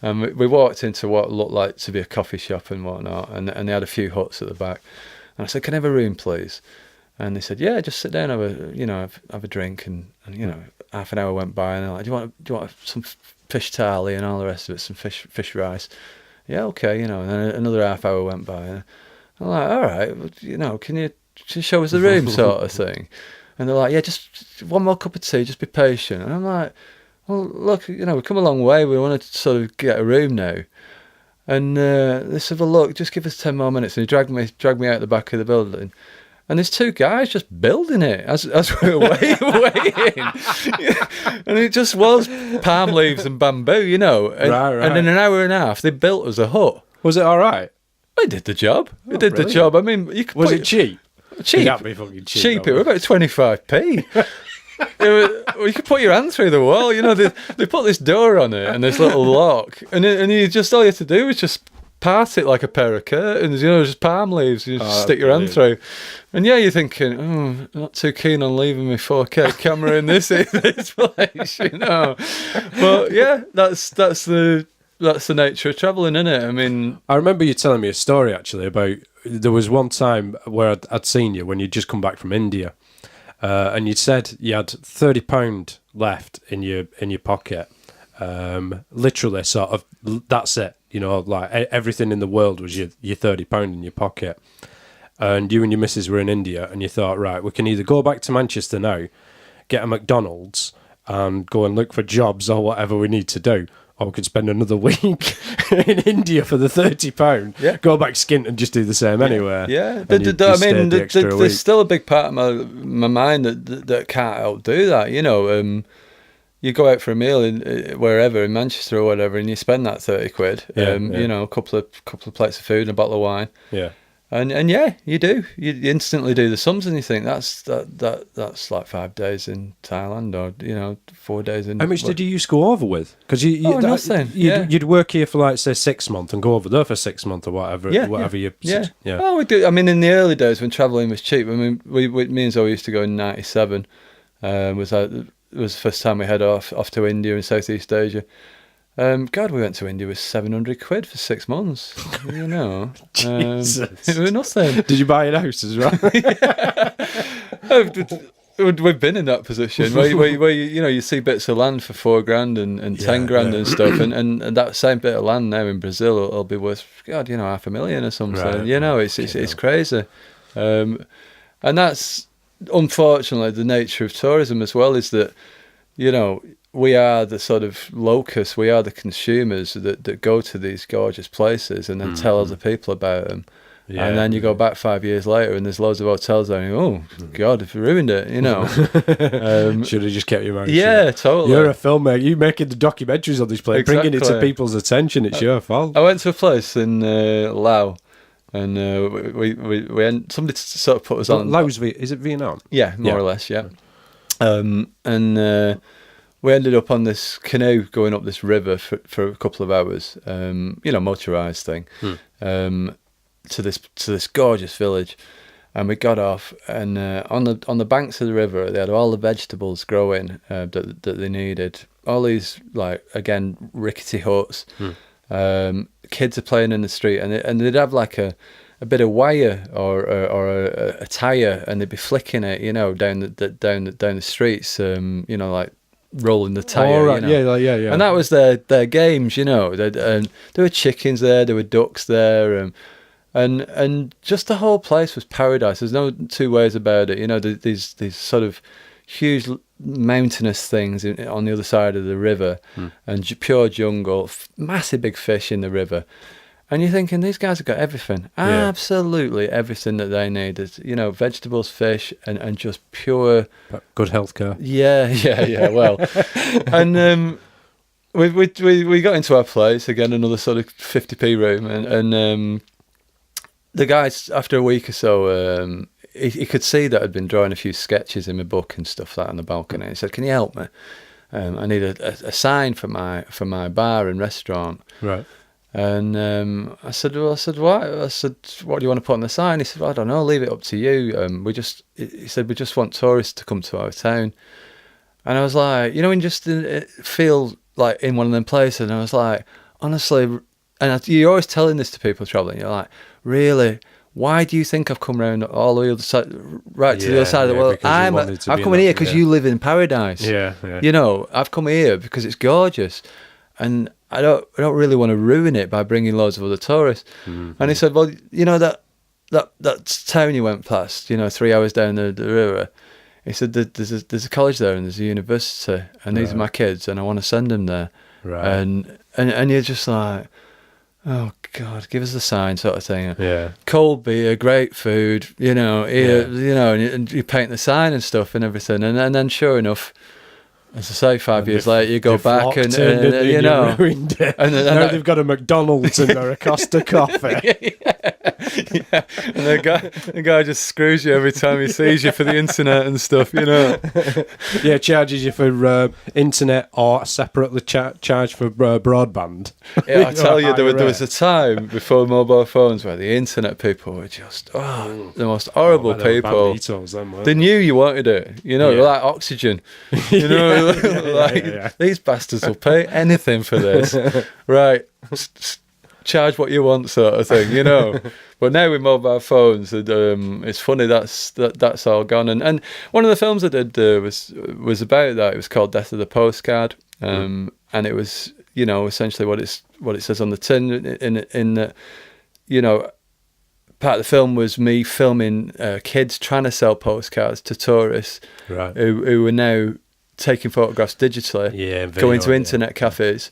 C: And we walked into what looked like to be a coffee shop and whatnot, and they had a few huts at the back. And I said, "Can I have a room, please?" And they said, "Yeah, just sit down, have a drink." And you know, half an hour went by, and they're like, "Do you want some fish thali and all the rest of it, some fish rice?" Yeah, okay, you know. And then another half hour went by, and I'm like, "All right, you know, can you show us the room, sort of thing?" And they're like, "Yeah, just one more cup of tea, just be patient." And I'm like, "Well, look, you know, we've come a long way. We want to sort of get a room now." And they said, "Well, look, just give us 10 more minutes." And he dragged me out the back of the building. And there's two guys just building it as we were waiting. And it just was palm leaves and bamboo, you know. And, and in an hour and a half, they built us a hut.
A: Was it all right?
C: They did the job. They did the job. I mean, you could
A: was it cheap?
C: Cheap.
A: It can't be fucking cheap.
C: Cheap. It was about 25p. You could put your hand through the wall. You know, they put this door on it and this little lock, and you just, all you have to do is just part it like a pair of curtains. You know, just palm leaves. You just stick your hand through, and yeah, you're thinking, "Oh, not too keen on leaving my 4K camera in this place," you know. But yeah, that's the that's the nature of travelling, isn't it? I mean,
A: I remember you telling me a story actually about there was one time where I'd seen you when you'd just come back from India, and you'd said you had £30 left in your pocket. Literally, sort of, that's it. You know, like everything in the world was your £30 in your pocket. And you and your missus were in India, and you thought, right, we can either go back to Manchester now, get a McDonald's, and go and look for jobs or whatever we need to do, or we could spend another week in India for the £30.
C: Yeah.
A: Go back skint and just do the same anywhere.
C: Yeah,
A: And you'd just stay the extra week.
C: there's still a big part of my mind that can't help do that. You know, you go out for a meal in wherever in Manchester or whatever, and you spend that £30. You know, a couple of plates of food and a bottle of wine.
A: Yeah.
C: And yeah, you do. You instantly do the sums, and you think that's like 5 days in Thailand, or 4 days in.
A: How much did you used to go over with? Because
C: nothing.
A: You'd work here for like say 6 months and go over there for 6 months or whatever.
C: Yeah. Oh, we do. I mean, in the early days when travelling was cheap. I mean, me and Zoe used to go in '97. It was the first time we head off to India and Southeast Asia. God, we went to India with £700 for 6 months. You know,
A: Jesus.
C: it was nothing.
A: Did you buy a house as well?
C: We've been in that position where you see bits of land for £4,000 and 10 grand and stuff, and that same bit of land now in Brazil will be worth $500,000 or something.
A: Right.
C: It's crazy, and that's unfortunately the nature of tourism as well. Is that we are the sort of locus, we are the consumers that go to these gorgeous places and then tell other people about them. Yeah. And then you go back 5 years later and there's loads of hotels there and you go, oh, God, if you ruined it,
A: Should have just kept your mouth shut.
C: Yeah, totally.
A: You're a filmmaker. You making the documentaries on this place, bringing it to people's attention. It's your fault.
C: I went to a place in Laos and we somebody sort of put us on.
A: Laos, is it Vietnam?
C: Yeah, more or less, yeah. We ended up on this canoe going up this river for a couple of hours, motorised thing, to this gorgeous village, and we got off, and on the banks of the river they had all the vegetables growing that they needed. All these rickety huts. Kids are playing in the street, and they'd have like a bit of wire or a tire, and they'd be flicking it, down the streets, like rolling the tire.
A: Right. Yeah.
C: And that was their games, there were chickens there were ducks there, and just the whole place was paradise. There's no two ways about it. These sort of huge mountainous things on the other side of the river, and pure jungle, massive big fish in the river. And you're thinking, these guys have got everything, absolutely everything that they need. Vegetables, fish, and just pure...
A: Good healthcare.
C: Yeah, well. And we got into our place, again, another sort of 50p room, and the guys, after a week or so, he could see that I'd been drawing a few sketches in my book and stuff like that on the balcony. He said, can you help me? I need a sign for my bar and restaurant.
A: Right.
C: And I said, what? I said, what do you want to put on the sign? He said, well, I don't know, leave it up to you. He said, we just want tourists to come to our town. And I was like, when you just feel like in one of them places, and I was like, honestly, you're always telling this to people travelling, you're like, really? Why do you think I've come round all the other side, to the other side of the world? I've come here because you live in paradise.
A: Yeah.
C: I've come here because it's gorgeous, and I don't really want to ruin it by bringing loads of other tourists. Mm-hmm. And he said, well, that town you went past, 3 hours down the river. He said, there's a college there and there's a university, and these are my kids, and I want to send them there.
A: Right.
C: And you're just like, oh God, give us the sign, sort of thing.
A: Yeah.
C: Cold beer, great food, and you paint the sign and stuff and everything, and then sure enough, as I say, 5 years later, you go back and
A: ruined it. And now they've got a McDonald's and their a Costa coffee.
C: Yeah, and the guy just screws you every time he sees you for the internet and stuff, you know.
A: Yeah, charges you for internet or separately charge for broadband.
C: Yeah, I tell you, there was a time before mobile phones where the internet people were just the most horrible people. They knew you wanted it, you know, like oxygen. You know, these bastards will pay anything for this, right? Charge what you want, sort of thing, you know. But now with mobile phones, it's funny that's all gone. And one of the films I did was about that. It was called Death of the Postcard, and it was, you know, essentially what it says on the tin. In that, you know, part of the film was me filming kids trying to sell postcards to tourists,
A: right,
C: who were now taking photographs digitally, going to internet cafes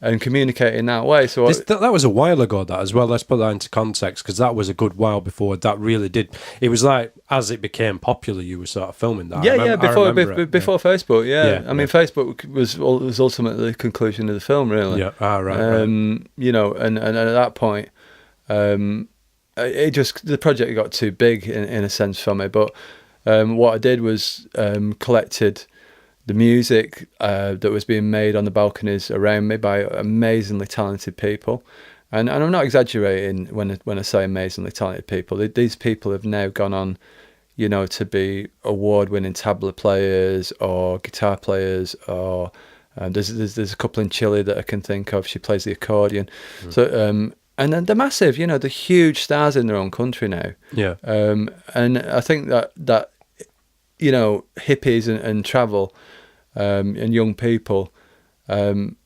C: and communicating that way. So
A: that was a while ago, that as well. Let's put that into context, because that was a good while before that really did. It was like, as it became popular, you were sort of filming that.
C: Before Facebook, I mean, Facebook was ultimately the conclusion of the film, really.
A: Yeah, right.
C: You know, and at that point, the project got too big in a sense for me. But what I did was collected the music that was being made on the balconies around me by amazingly talented people, and I'm not exaggerating when I say amazingly talented people. These people have now gone on, you know, to be award-winning tabla players or guitar players, or there's a couple in Chile that I can think of. She plays the accordion, so and then they're massive. You know, they're huge stars in their own country now. Yeah, and I think that you know, hippies and travel. And young people, you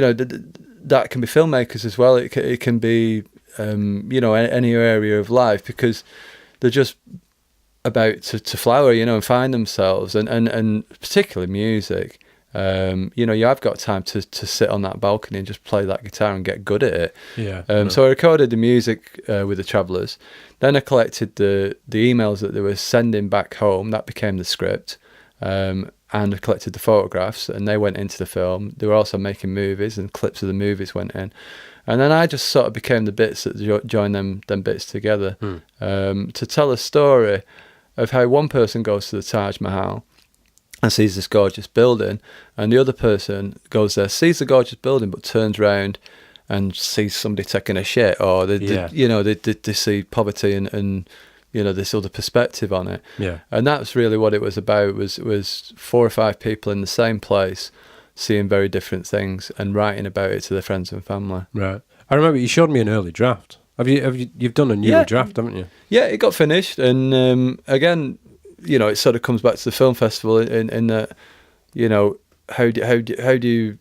C: know, that can be filmmakers as well. It can be, you know, any area of life, because they're just about to flower, you know, and find themselves, and particularly music. You know, you have got time to sit on that balcony and just play that guitar and get good at it. Yeah. So I recorded the music with the Travellers. Then I collected the emails that they were sending back home. That became the script. And I collected the photographs, and they went into the film. They were also making movies, and clips of the movies went in. And then I just sort of became the bits that joined them bits together, to tell a story of how one person goes to the Taj Mahal and sees this gorgeous building, and the other person goes there, sees the gorgeous building, but turns around and sees somebody taking a shit, or they see poverty and you know, this other perspective on it. Yeah. And that's really what it was about, was 4 or 5 people in the same place seeing very different things and writing about it to their friends and family. Right.
A: I remember you showed me an early draft. You've done a newer draft, haven't you?
C: Yeah, it got finished, and again, you know, it sort of comes back to the film festival in that, you know, how do you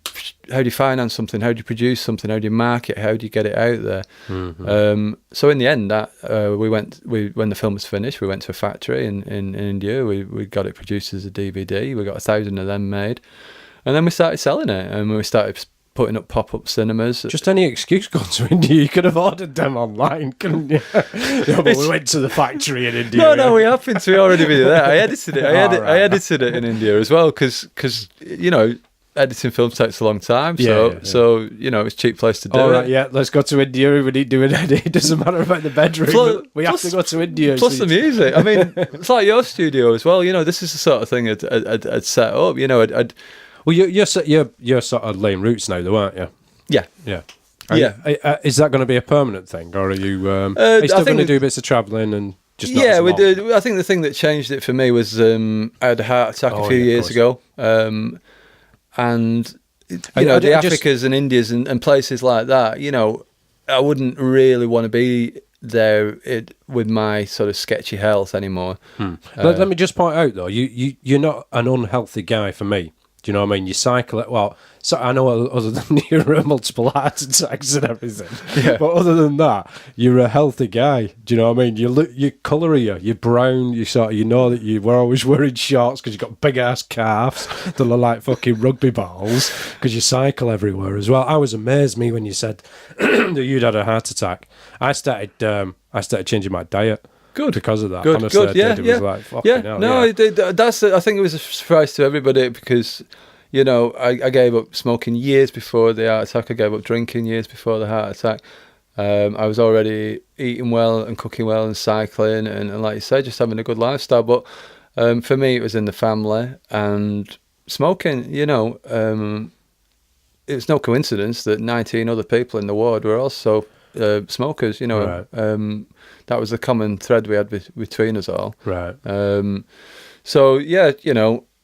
C: finance something? How do you produce something? How do you market? How do you get it out there? Mm-hmm. So in the end, when the film was finished, we went to a factory in India. We got it produced as a DVD. We got 1,000 of them made, and then we started selling it, and we started putting up pop-up cinemas.
A: Just any excuse going to India. You could have ordered them online, couldn't you? Yeah, but we went to the factory in India.
C: No, we happened to already be there. I edited it. I edited it in India as well, because you know, editing films takes a long time. So you know, it's a cheap place to do it.
A: All right, yeah, let's go to India. We need to do an edit. It doesn't matter about the bedroom. We have to go to India.
C: Plus the music. I mean, it's like your studio as well. You know, this is the sort of thing I'd set up. You know,
A: Well, you're sort of laying roots now, though, aren't you?
C: Yeah.
A: Is that going to be a permanent thing, or are you still going to do bits of travelling and just?
C: Yeah, we did. I think the thing that changed it for me was I had a heart attack a few years ago, and you know, the Africas and Indias and places like that. You know, I wouldn't really want to be there with my sort of sketchy health anymore.
A: Let me just point out though, you're not an unhealthy guy for me. Do you know what I mean? You cycle it. Well, so I know other than your multiple heart attacks and everything, but other than that, you're a healthy guy. Do you know what I mean? Your colour, you're brown. You know that you were always wearing shorts because you've got big ass calves that look like fucking rugby balls because you cycle everywhere as well. I was amazed when you said that you'd had a heart attack. I started changing my diet.
C: Good.
A: Because of that.
C: Good,
A: honestly,
C: good.
A: It was like, fucking hell.
C: No, I think it was a surprise to everybody because, you know, I gave up smoking years before the heart attack. I gave up drinking years before the heart attack. I was already eating well and cooking well and cycling and like you say, just having a good lifestyle. But for me, it was in the family and smoking. It's no coincidence that 19 other people in the ward were also smokers. That was the common thread we had between us all.
A: Right.
C: So yeah,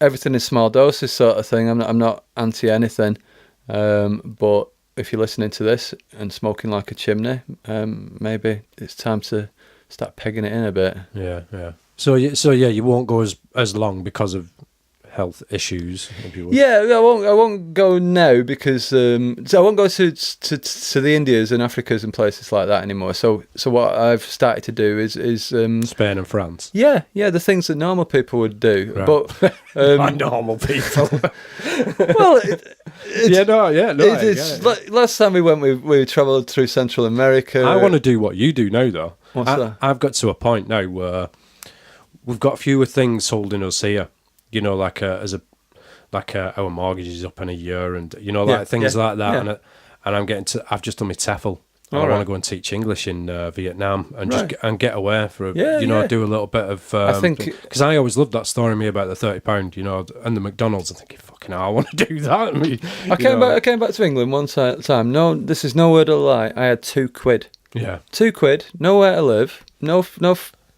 C: everything in small doses sort of thing. I'm not anti anything, but if you're listening to this and smoking like a chimney, maybe it's time to start pegging it in a bit.
A: Yeah. So you won't go as long because of health issues. If you will.
C: Yeah, I won't go now because so I won't go to the Indias and Africas and places like that anymore. So what I've started to do is
A: Spain and France.
C: Yeah, the things that normal people would do,
A: Right.
C: but
A: Not normal people.
C: well,
A: it's
C: last time we went, we travelled through Central America.
A: I want to do what you do now, though.
C: What's that?
A: I've got to a point now where we've got fewer things holding us here. Like our mortgage is up in a year, and things like that.
C: Yeah.
A: And I'm getting to. I've just done my TEFL. I
C: All
A: want to
C: right.
A: go and teach English in Vietnam and
C: Right.
A: just get away for
C: Yeah.
A: do a little bit of.
C: I think
A: because I always loved that story of me about the £30, and the McDonald's. I'm thinking, fucking hell, I want to do that.
C: I came back to England one time. No, this is no word of a lie. I had £2.
A: Yeah.
C: £2, nowhere to live, no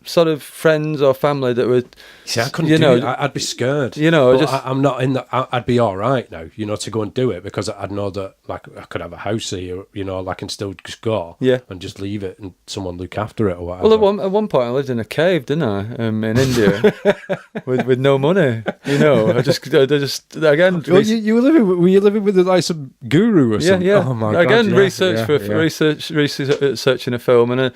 C: sort of friends or family that would.
A: See, I couldn't do it. I'd be scared. I'm not in that. I'd be all right now, to go and do it because I'd know that, like, I could have a house here, like, and still just go, and just leave it and someone look after it or whatever.
C: Well, at one point I lived in a cave, didn't I? In India, with no money. I just again.
A: Well, you were living. Were you living with like some guru or something?
C: Yeah.
A: Oh my
C: again,
A: God,
C: researching a film and.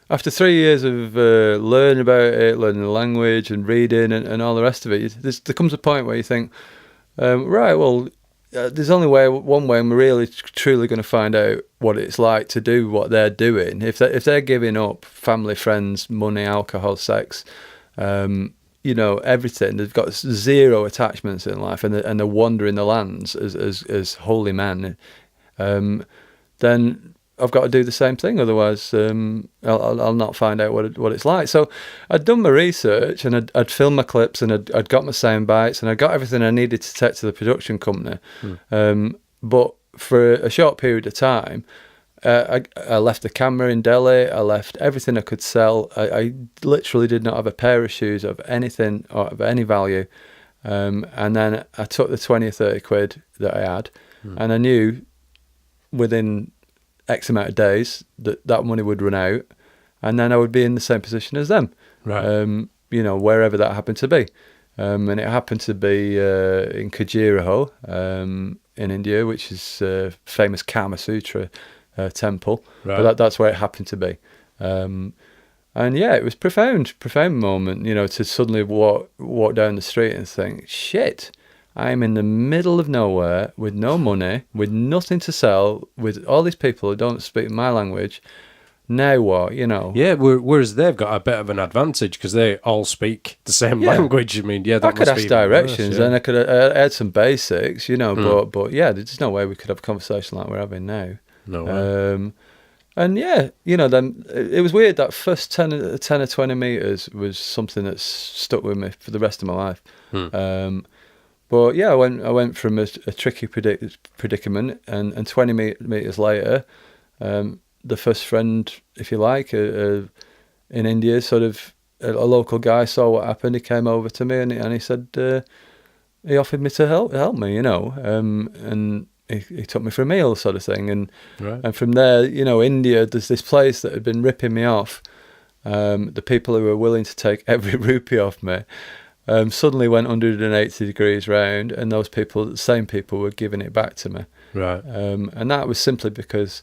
C: After 3 years of learning about it, learning the language and reading and all the rest of it, there comes a point where you think, there's only one way I'm really truly going to find out what it's like to do what they're doing. If they're giving up family, friends, money, alcohol, sex, everything, they've got zero attachments in life, and they're wandering the lands as holy men, then I've got to do the same thing, otherwise I'll not find out what it's like. So I'd done my research and I'd filmed my clips and I'd got my sound bites and I got everything I needed to take to the production company. But for a short period of time, I left the camera in Delhi. I left everything I could sell. I literally did not have a pair of shoes of anything or of any value. And then I took the 20 or 30 quid that I had, and I knew within X amount of days that money would run out, and then I would be in the same position as them,
A: right?
C: Wherever that happened to be, and it happened to be in Khajuraho, in India, which is a famous Kama Sutra temple.
A: Right.
C: But that's where it happened to be, and yeah, it was profound moment, to suddenly walk down the street and think, shit. I'm in the middle of nowhere with no money, with nothing to sell, with all these people who don't speak my language. Now what,
A: Yeah, whereas they've got a bit of an advantage because they all speak the same language. I mean, that
C: I could
A: must
C: ask
A: be even
C: directions,
A: worse,
C: and I could add some basics, but yeah, there's no way we could have a conversation like we're having now.
A: No way.
C: And yeah, then it was weird. That first 10 or 20 meters was something that's stuck with me for the rest of my life. But yeah, I went from a tricky predicament, and 20 meters later, the first friend, if you like, in India, sort of a local guy saw what happened. He came over to me and he said he offered me to help me, and he took me for a meal, sort of thing. And
A: Right.
C: and from there, India, there's this place that had been ripping me off. The people who were willing to take every rupee off me. Suddenly went 180 degrees round, and those people, the same people, were giving it back to me.
A: Right.
C: And that was simply because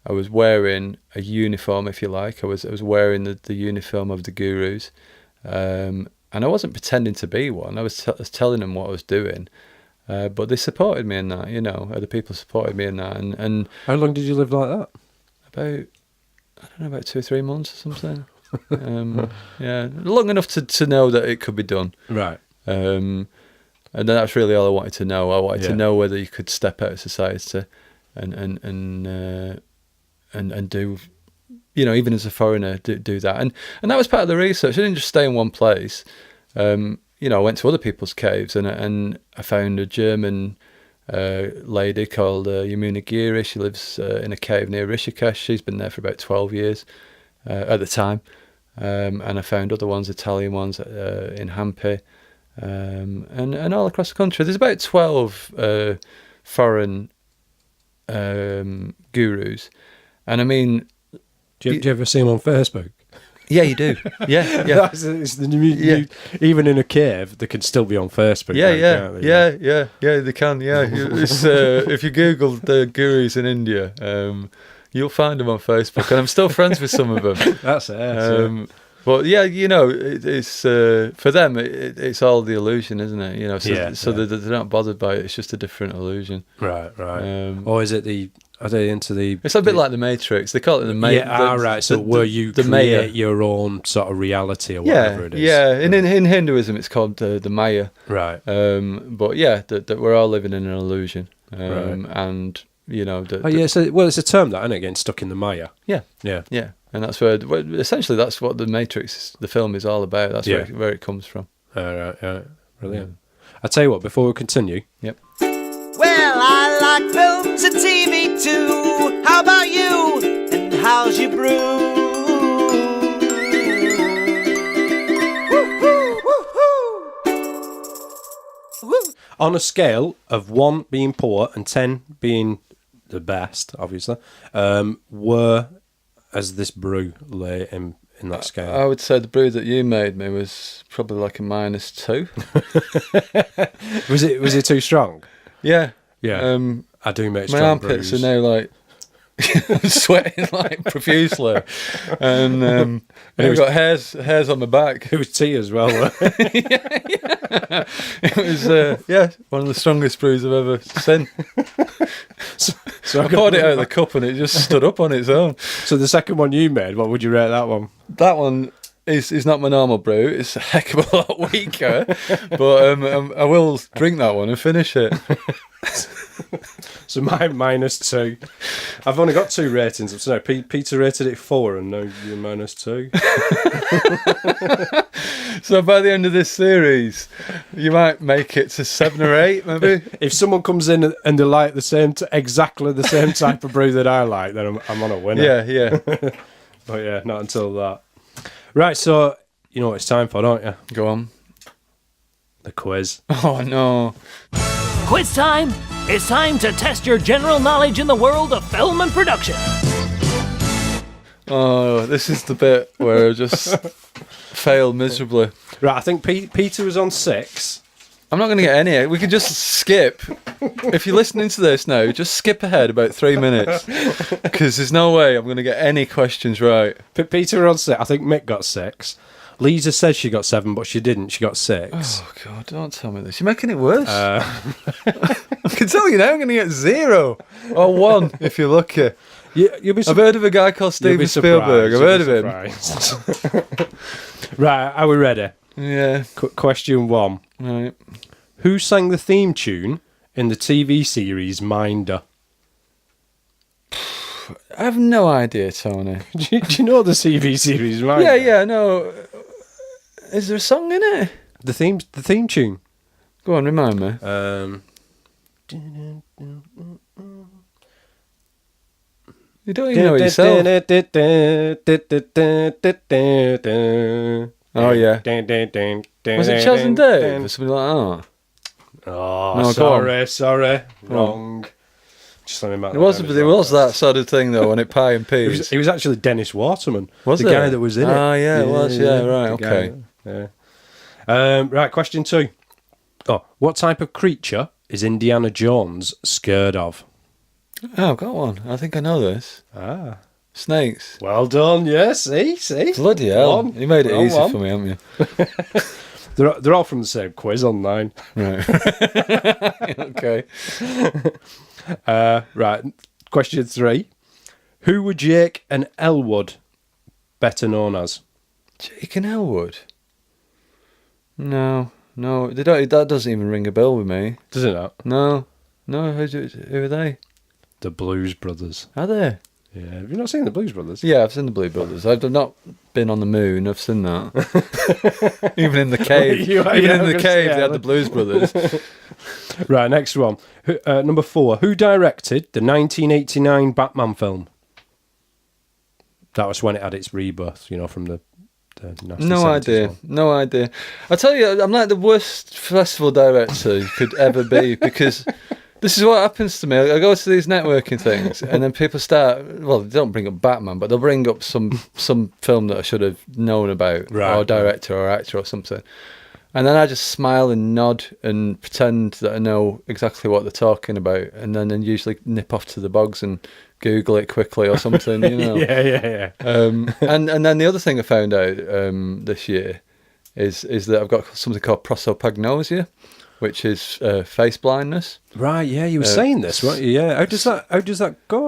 C: I was wearing a uniform, if you like. I was wearing the uniform of the gurus, and I wasn't pretending to be one. I was telling them what I was doing, but they supported me in that. Other people supported me in that. And
A: How long did you live like that?
C: about 2 or 3 months or something. Yeah, long enough to know that it could be done.
A: Right.
C: And then that's really all I wanted to know. I wanted to know whether you could step out of society and do even as a foreigner, do that. And that was part of the research. I didn't just stay in one place. I went to other people's caves, and I found a German lady called Yamuna Giri. She lives in a cave near Rishikesh. She's been there for about 12 years at the time. And I found other ones, Italian ones in Hampi, and all across the country. There's about 12 foreign gurus. And I mean...
A: Do you ever see them on Facebook?
C: Yeah, you do. Yeah.
A: Even in a cave, they can still be on Facebook.
C: Yeah, they can. Yeah, it's, if you Google the gurus in India, you'll find them on Facebook, and I'm still friends with some of them.
A: That's it.
C: But yeah, it's for them. It's all the illusion, isn't it? So they're not bothered by it. It's just a different illusion.
A: Right. Or is it Are they into the...
C: It's a bit like the Matrix. They call it the Matrix.
A: Yeah, right. So where you create your own sort of reality or whatever it is.
C: Yeah. In Hinduism, it's called the Maya.
A: Right.
C: But yeah, that we're all living in an illusion.
A: Right.
C: And,
A: it's a term that, isn't it? Getting stuck in the Maya.
C: Yeah. And that's essentially that's what the Matrix, the film, is all about. That's where it comes from.
A: All right. Brilliant. I'll tell you what, before we continue...
C: Yep.
B: Well, I like films and TV too. How about you? And how's your brew? Woo-hoo, woo-hoo. Woo.
A: On a scale of 1 being poor and 10 being the best, obviously, where has this brew lay in that scale?
C: I would say the brew that you made me was probably like a -2.
A: Was it too strong?
C: Yeah.
A: I do make
C: my
A: strong
C: armpits
A: brews.
C: are now like sweating like profusely, and I've got hairs on my back.
A: It was tea as well.
C: It was one of the strongest brews I've ever seen. So I poured it out of the cup and it just stood up on its own.
A: So the second one you made, what would you rate that one?
C: That one is not my normal brew. It's a heck of a lot weaker, but I will drink that one and finish it.
A: So my -2. I've only got 2 ratings. So no, Peter rated it 4 and no, you're -2.
C: So by the end of this series, you might make it to 7 or 8, maybe.
A: If someone comes in and they like exactly the same type of brew that I like, then I'm on a winner.
C: Yeah.
A: But yeah, not until that. Right, so you know what it's time for, don't you?
C: Go on.
A: The quiz.
C: Oh no.
E: Quiz time! It's time to test your general knowledge in the world of film and production.
C: Oh, this is the bit where I just failed miserably.
A: Right, I think Peter was on 6.
C: I'm not going to get any. We could just skip. If you're listening to this now, just skip ahead about 3 minutes. Because there's no way I'm going to get any questions right.
A: Peter was on 6. I think Mick got 6. Lisa said she got 7, but she didn't. She got 6.
C: Oh, God, don't tell me this. You're making it worse. I can tell you now I'm going to get 0 or 1 if you're lucky.
A: You'll be
C: I've heard of a guy called Steven Spielberg. I've heard of him.
A: Right, are we ready?
C: Yeah.
A: Question 1.
C: Right.
A: Who sang the theme tune in the TV series Minder?
C: I have no idea, Tony.
A: Do you know the TV series Minder?
C: Yeah, no. Is there a song in it?
A: The theme tune.
C: Go on, remind me. You don't even know it yourself. Oh, yeah. Was it Chas and Dave or something like that?
A: Oh,
C: no,
A: sorry. Wrong. Just let me mark
C: It was that sort of thing, though, on it Pie and Peas.
A: It was actually Dennis Waterman.
C: Was
A: the
C: it?
A: guy that was in it.
C: Ah, yeah, it was. Yeah, right, okay.
A: Right, question 2. Oh, what type of creature is Indiana Jones scared of?
C: Oh, I've got one. I think I know this.
A: Ah.
C: Snakes.
A: Well done, yeah, see?
C: Bloody hell. You made it easy for me, haven't you?
A: They're all from the same quiz online.
C: Right. Okay.
A: Right, question 3. Who were Jake and Elwood better known as?
C: Jake and Elwood? No, they don't. That doesn't even ring a bell with me.
A: Does it not?
C: No, who are they?
A: The Blues Brothers.
C: Are they?
A: Yeah, have you not seen the Blues Brothers?
C: Yeah, I've seen the Blue Brothers. I've not been on the moon. I've seen that. Even in the cave.
A: You are,
C: Even
A: yeah,
C: in the
A: I'm
C: cave,
A: gonna say,
C: they had the Blues Brothers.
A: Right, next one. Number 4. Who directed the 1989 Batman film? That was when it had its rebirth, from the nasty
C: No
A: 70s
C: idea.
A: one.
C: No idea. I tell you, I'm like the worst festival director you could ever be, because this is what happens to me. I go to these networking things, and then people start. Well, they don't bring up Batman, but they'll bring up some film that I should have known about,
A: Right.
C: or director or actor or something. And then I just smile and nod and pretend that I know exactly what they're talking about, and then usually nip off to the bogs and Google it quickly or something,
A: Yeah.
C: And then the other thing I found out this year is that I've got something called prosopagnosia, which is face blindness.
A: Right, yeah, you were saying this, weren't you? Yeah. How does that go?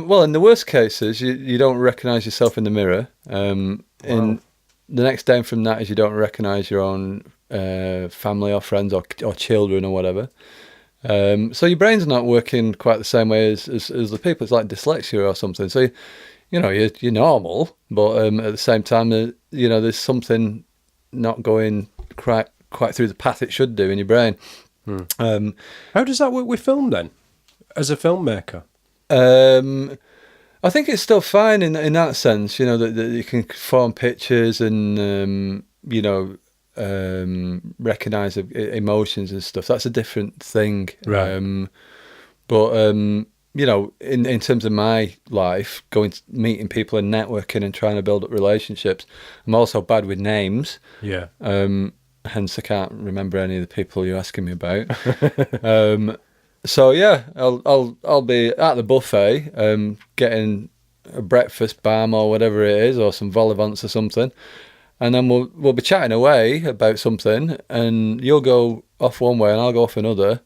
C: Well, in the worst cases, you don't recognise yourself in the mirror. In the next down from that is you don't recognise your own family or friends or children or whatever. So your brain's not working quite the same way as the people. It's like dyslexia or something. So you're normal, but at the same time, there's something not going quite through the path it should do in your brain.
A: How does that work with film then, as a filmmaker?
C: I think it's still fine in that sense, that you can form pictures and recognise emotions and stuff. That's a different thing.
A: Right.
C: But in terms of my life, meeting people and networking and trying to build up relationships, I'm also bad with names.
A: Yeah.
C: Hence I can't remember any of the people you're asking me about. So yeah, I'll be at the buffet, getting a breakfast bam or whatever it is, or some vol au vents or something, and then we'll be chatting away about something, and you'll go off one way and I'll go off another.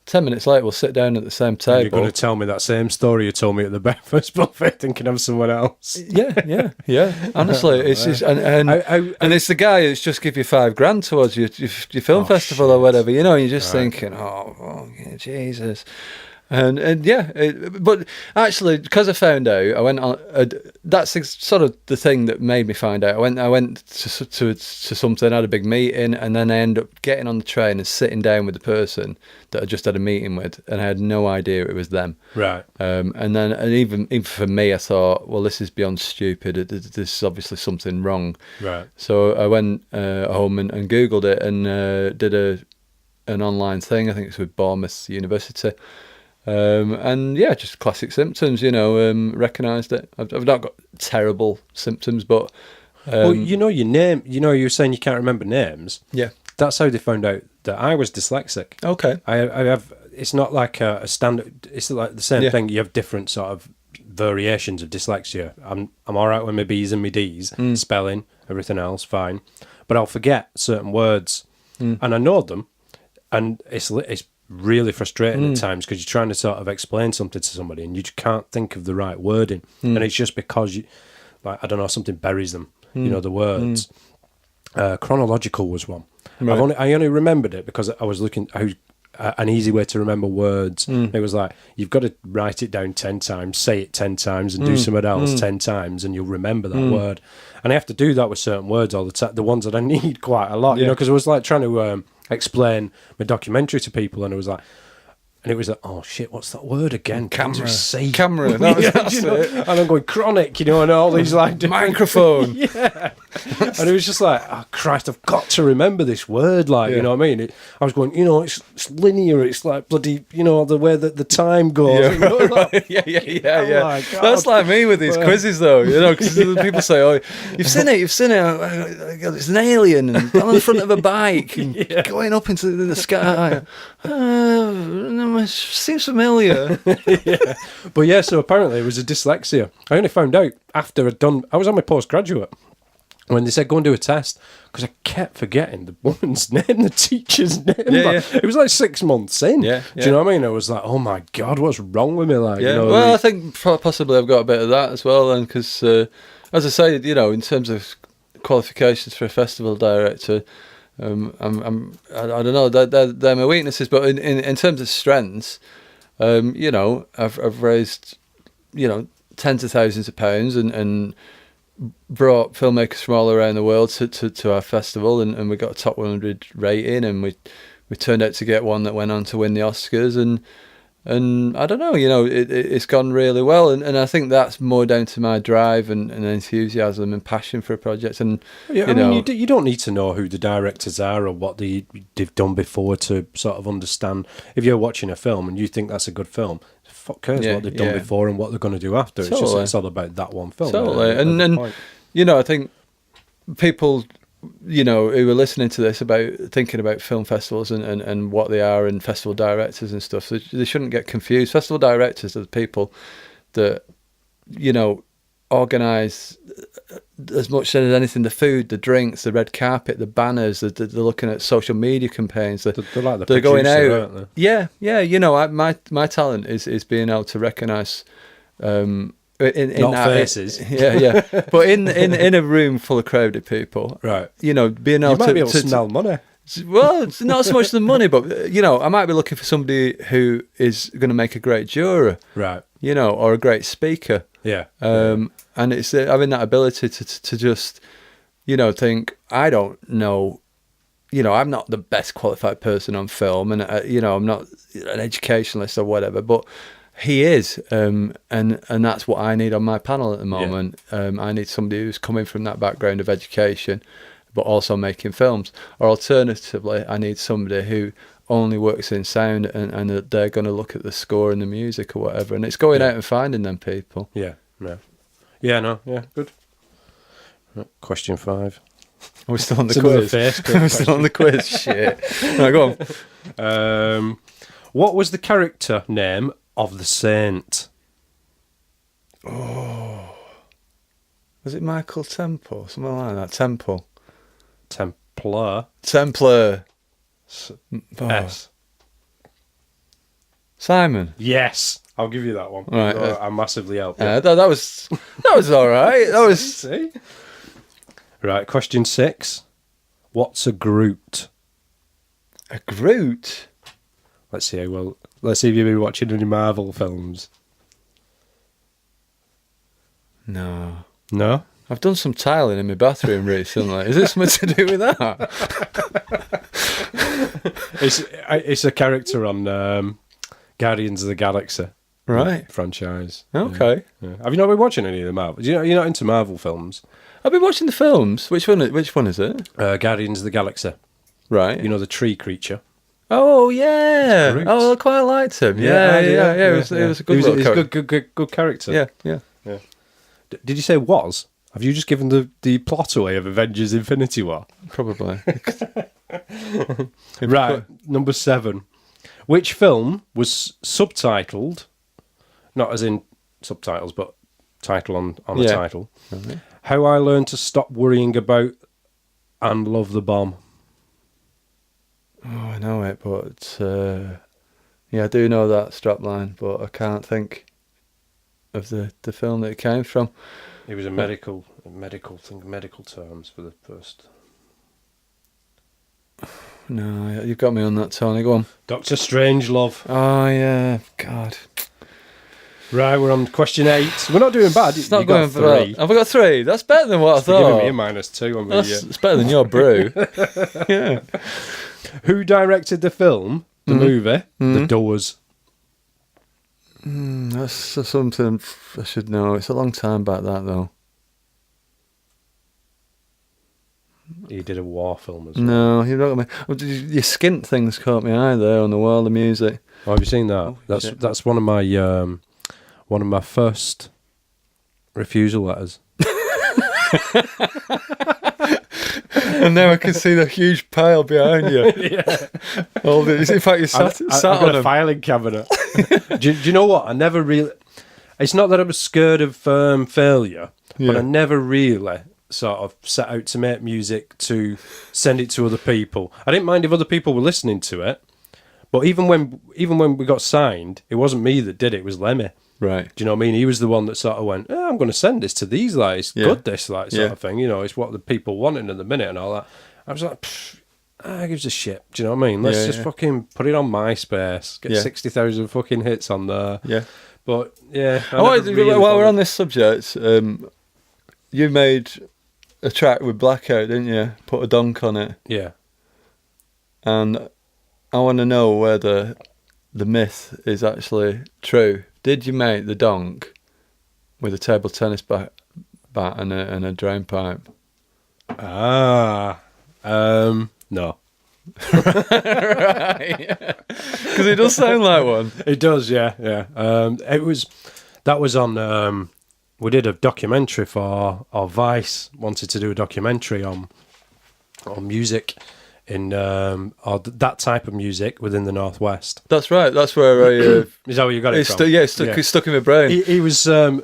C: 10 minutes later, we'll sit down at the same table.
A: You're going to tell me that same story you told me at the breakfast buffet, thinking of someone else.
C: Yeah. Honestly, it's just, and it's the guy who's just give you $5,000 towards your film festival or whatever, and you're just thinking, yeah, Jesus. And yeah, but actually, because I found out, I went on. That's sort of the thing that made me find out. I went to something, had a big meeting, and then I ended up getting on the train and sitting down with the person that I just had a meeting with, and I had no idea it was them.
A: Right.
C: And even for me, I thought, well, this is beyond stupid. This is obviously something wrong.
A: Right.
C: So I went home and Googled it and did an online thing. I think it's with Bournemouth University. And yeah, just classic symptoms, recognised it. I've not got terrible symptoms, but...
A: well, your name, you were saying you can't remember names.
C: Yeah.
A: That's how they found out that I was dyslexic.
C: Okay.
A: I have, it's not like a standard, it's like the same thing. You have different sort of variations of dyslexia. I'm all right with my B's and my D's, spelling, everything else, fine. But I'll forget certain words, and I know them, and it's really frustrating at times because you're trying to sort of explain something to somebody and you just can't think of the right wording, and it's just because something buries them, the words. Chronological was one. Right. I only remembered it because I was looking an easy way to remember words. It was like, you've got to write it down 10 times, say it 10 times, and do something else 10 times, and you'll remember that word. And I have to do that with certain words all the time, the ones that I need quite a lot, because I was like trying to explain my documentary to people, and it was like, oh shit, what's that word again?
C: Camera.
A: Camera.
C: That's it.
A: And I'm going chronic, and all these like
C: microphone.
A: Yeah. And it was just like, oh Christ, I've got to remember this word, like, you know what I mean? I was going, it's linear, it's like bloody, the way that the time goes.
C: Yeah,
A: like,
C: yeah.
A: Oh my God.
C: That's like me with these quizzes, though, because people say, oh, you've seen it. It's an alien and on the front of a bike and going up into the sky. Seems familiar.
A: But yeah, so apparently it was a dyslexia. I only found out after I was on my postgraduate when they said go and do a test, because I kept forgetting the woman's name, the teacher's name. It was like 6 months in. Do you know what I mean? I was like, oh my God, what's wrong with me? Like,
C: well, I think possibly I've got a bit of that as well, then, because as I say, in terms of qualifications for a festival director, I don't know, they're my weaknesses, but in terms of strengths, I've raised, tens of thousands of pounds and brought filmmakers from all around the world to our festival, and we got a top 100 rating, and we turned out to get one that went on to win the Oscars, and I don't know, it's gone really well, and I think that's more down to my drive and enthusiasm and passion for a project. And
A: you don't need to know who the directors are or what they've done before to sort of understand. If you're watching a film and you think that's a good film, fuck cares what they've done before and what they're going to do after.
C: Totally.
A: It's all about that one film.
C: Totally. And I think people, who are listening to this about thinking about film festivals and what they are, and festival directors and stuff, so they shouldn't get confused. Festival directors are the people that, organise as much as anything, the food, the drinks, the red carpet, the banners. They're looking at social media campaigns. They're
A: like the
C: they're going
A: producer,
C: out.
A: aren't they?
C: Yeah. My talent is being able to recognise. In
A: Not
C: that,
A: faces.
C: Yeah. But in a room full of crowded people,
A: right?
C: Being able
A: You
C: to
A: might be able to smell money.
C: Well, it's not so much the money, but I might be looking for somebody who is going to make a great juror,
A: right?
C: Or a great speaker.
A: Yeah.
C: And it's having that ability to just, think, I don't know, I'm not the best qualified person on film, and I'm not an educationalist or whatever, but he is, and that's what I need on my panel at the moment. Yeah. I need somebody who's coming from that background of education, but also making films. Or alternatively, I need somebody who only works in sound, and they're going to look at the score and the music or whatever. And it's going out and finding them people.
A: Yeah. Good. Right, question 5.
C: Are we still on the quiz? We're still on the quiz. Shit. Right, go
A: on. What was the character name of the saint?
C: Oh, was it Michael Temple? Something like that. Templar.
A: S.
C: Simon.
A: Yes, I'll give you that one.
C: Right,
A: I massively helped.
C: That was all right. That was.
A: See? Right, question 6. What's a Groot?
C: A Groot?
A: Let's see if you've been watching any Marvel films.
C: No.
A: I've
C: done some tiling in my bathroom recently. Is it something to do with that?
A: It's a character on Guardians of the Galaxy.
C: Right.
A: Franchise.
C: Okay.
A: Yeah. Have you not been watching any of the Marvel? You're not into Marvel films?
C: I've been watching the films. Which one is it?
A: Guardians of the Galaxy.
C: Right.
A: The tree creature.
C: Oh yeah. Oh, I quite liked him. Yeah. It was a good
A: good character.
C: Yeah.
A: Did you say was? Have you just given the plot away of Avengers Infinity War?
C: Probably.
A: Right, number 7. Which film was subtitled, not as in subtitles, but title on a title,
C: Okay.
A: How I Learned to Stop Worrying About and Love the Bomb?
C: Oh, I know it, but I do know that strapline, but I can't think of the film that it came from.
A: It was a medical terms for the first.
C: No, you've got me on that, Tony. Go on.
A: Doctor Strangelove.
C: Oh yeah, God.
A: Right, we're on question 8. We're not doing bad.
C: It's not going for that. Have I got 3? That's better than what I thought.
A: Giving me a -2 on
C: It's better than your brew. Yeah.
A: Who directed the film, the movie, The Doors?
C: That's something I should know. It's a long time back, that though.
A: He did a war film as well.
C: No, you're not going to. Your skint things caught me eye there on the wall of music.
A: Oh, have you seen that? That's one of my first refusal letters.
C: And now I can see the huge pile behind you.
A: Yeah.
C: In fact, you sat
A: I've
C: on
A: got a
C: them.
A: filing cabinet. do you know what? I never really. It's not that I was scared of failure, but I never really sort of set out to make music to send it to other people. I didn't mind if other people were listening to it, but even when we got signed, it wasn't me that did it. It was Lemmy.
C: Right.
A: Do you know what I mean? He was the one that sort of went, I'm going to send this to these guys. Good, this like sort of thing. It's what the people wanted at the minute and all that. I was like, who gives a shit? Do you know what I mean? Let's just fucking put it on MySpace. Get 60,000 fucking hits on there.
C: Yeah.
A: But yeah.
C: While we're on this subject, you made a track with Blackout, didn't you? Put a donk on it.
A: Yeah.
C: And I want to know whether the myth is actually true. Did you make the donk with a table tennis bat and a drain pipe?
A: No.
C: Right. Because it does sound like one.
A: It does, yeah. That was on. We did a documentary for Vice. Wanted to do a documentary on music in or that type of music within the Northwest.
C: That's right. That's where I.
A: Is that where you got it from?
C: It's stuck in my brain.
A: He was. Do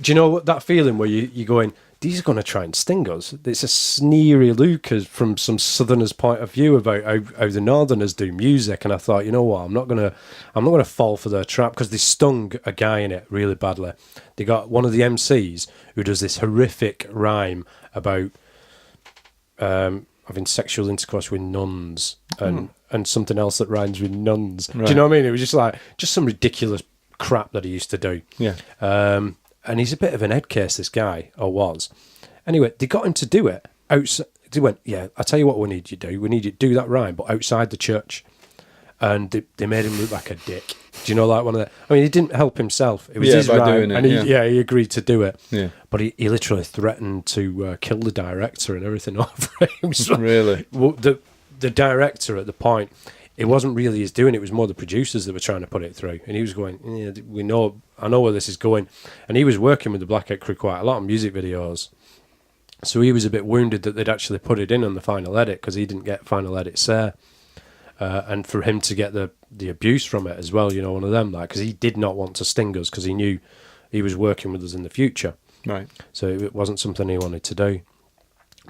A: you know what that feeling where you going? These are going to try and sting us. It's a sneery look from some Southerners' point of view about how the Northerners do music. And I thought, you know what, I'm not gonna fall for their trap, because they stung a guy in it really badly. They got one of the MCs who does this horrific rhyme about having sexual intercourse with nuns and something else that rhymes with nuns. Right. Do you know what I mean? It was just some ridiculous crap that he used to do.
C: Yeah.
A: And he's a bit of an head case, this guy, or was. Anyway, they got him to do it outside. They went, yeah, I'll tell you what we need you to do. We need you to do that rhyme, but outside the church. And they made him look like a dick. Do you know, like one of the... I mean, he didn't help himself. It was his rhyme, doing it, and he agreed to do it. Yeah. But he literally threatened to kill the director and everything over him. So, really? Well, the director at the point... It wasn't really his doing, it was more the producers that were trying to put it through. And he was going, yeah, I know where this is going. And he was working with the Blackout crew quite a lot on music videos. So he was a bit wounded that they'd actually put it in on the final edit, because he didn't get final edit say. And for him to get the abuse from it as well, one of them, because he did not want to sting us, because he knew he was working with us in the future. Right. So it wasn't something he wanted to do.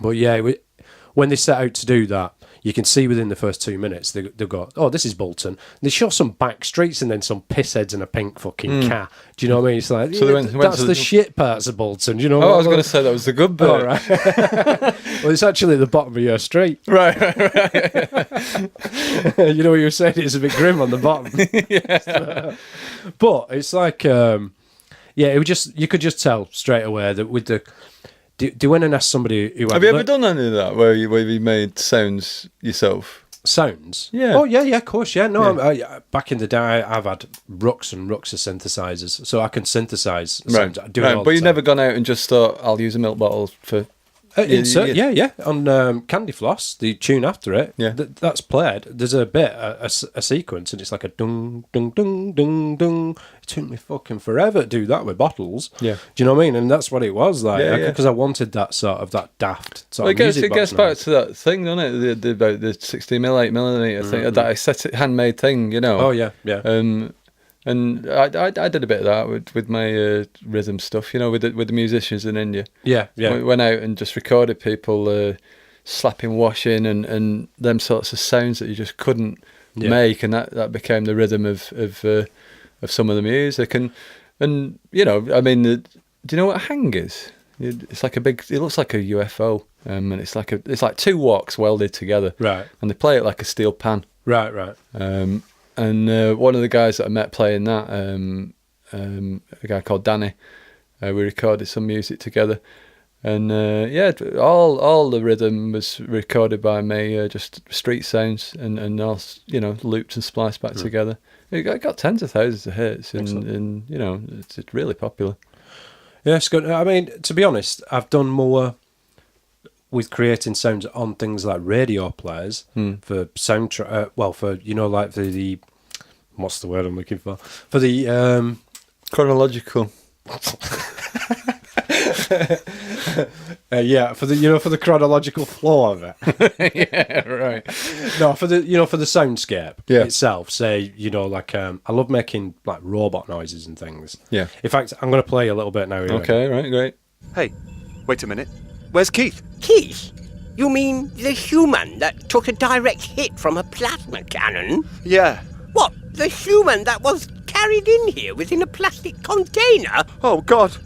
A: But yeah, when they set out to do that, you can see within the first 2 minutes, they've got, oh, this is Bolton. They show some back streets and then some pissheads in a pink fucking car. Do you know what I mean? It's like, so that's the shit parts of Bolton. Do you know?
C: I was going to say that was the good bit.
A: Oh, right. Well, it's actually the bottom of your street.
C: Right.
A: You know what you were saying? It's a bit grim on the bottom. Yeah. But it's like, it would you could just tell straight away that with the... Do you went and asked somebody who...
C: Have you ever done any of that, where you made sounds yourself?
A: Sounds?
C: Yeah.
A: Oh, yeah, of course, yeah. No, yeah. Back in the day, I've had rucks and rucks of synthesizers, so I can synthesize sounds.
C: Right. But you've never gone out and just thought, I'll use a milk bottle for...
A: Yeah. On Candy Floss, the tune after it, that's played. There's a bit, a sequence, and it's like a dung, dung, dung, dung, dung. It took me fucking forever to do that with bottles. Yeah. Do you know what I mean? And that's what it was like, because I wanted that sort of that daft sort of music.
C: It gets back to that thing, doesn't it? About the 16mm, 8mm thing, that handmade thing, Oh, yeah. And I did a bit of that with my rhythm stuff, with the musicians in India. Yeah. We went out and just recorded people slapping washing and them sorts of sounds that you just couldn't make, and that became the rhythm of some of the music. And I mean, do you know what a hang is? It's like it looks like a UFO, and it's like two woks welded together. Right. And they play it like a steel pan. Right. And one of the guys that I met playing that, a guy called Danny, we recorded some music together. And all the rhythm was recorded by me, just street sounds and all, looped and spliced back together. It got tens of thousands of hits, and it's really popular.
A: Yeah, it's good. I mean, to be honest, I've done more with creating sounds on things like radio players for soundtrack. For like the what's the word I'm looking for? For the
C: chronological.
A: For the chronological flow of it.
C: Yeah, right.
A: No, for the soundscape itself. Say, I love making like robot noises and things. Yeah. In fact, I'm going to play a little bit now.
C: Okay, right, great.
F: Hey, wait a minute. Where's Keith?
G: Keith? You mean the human that took a direct hit from a plasma cannon?
F: Yeah.
G: What? The human that was carried in here within a plastic container?
F: Oh, God.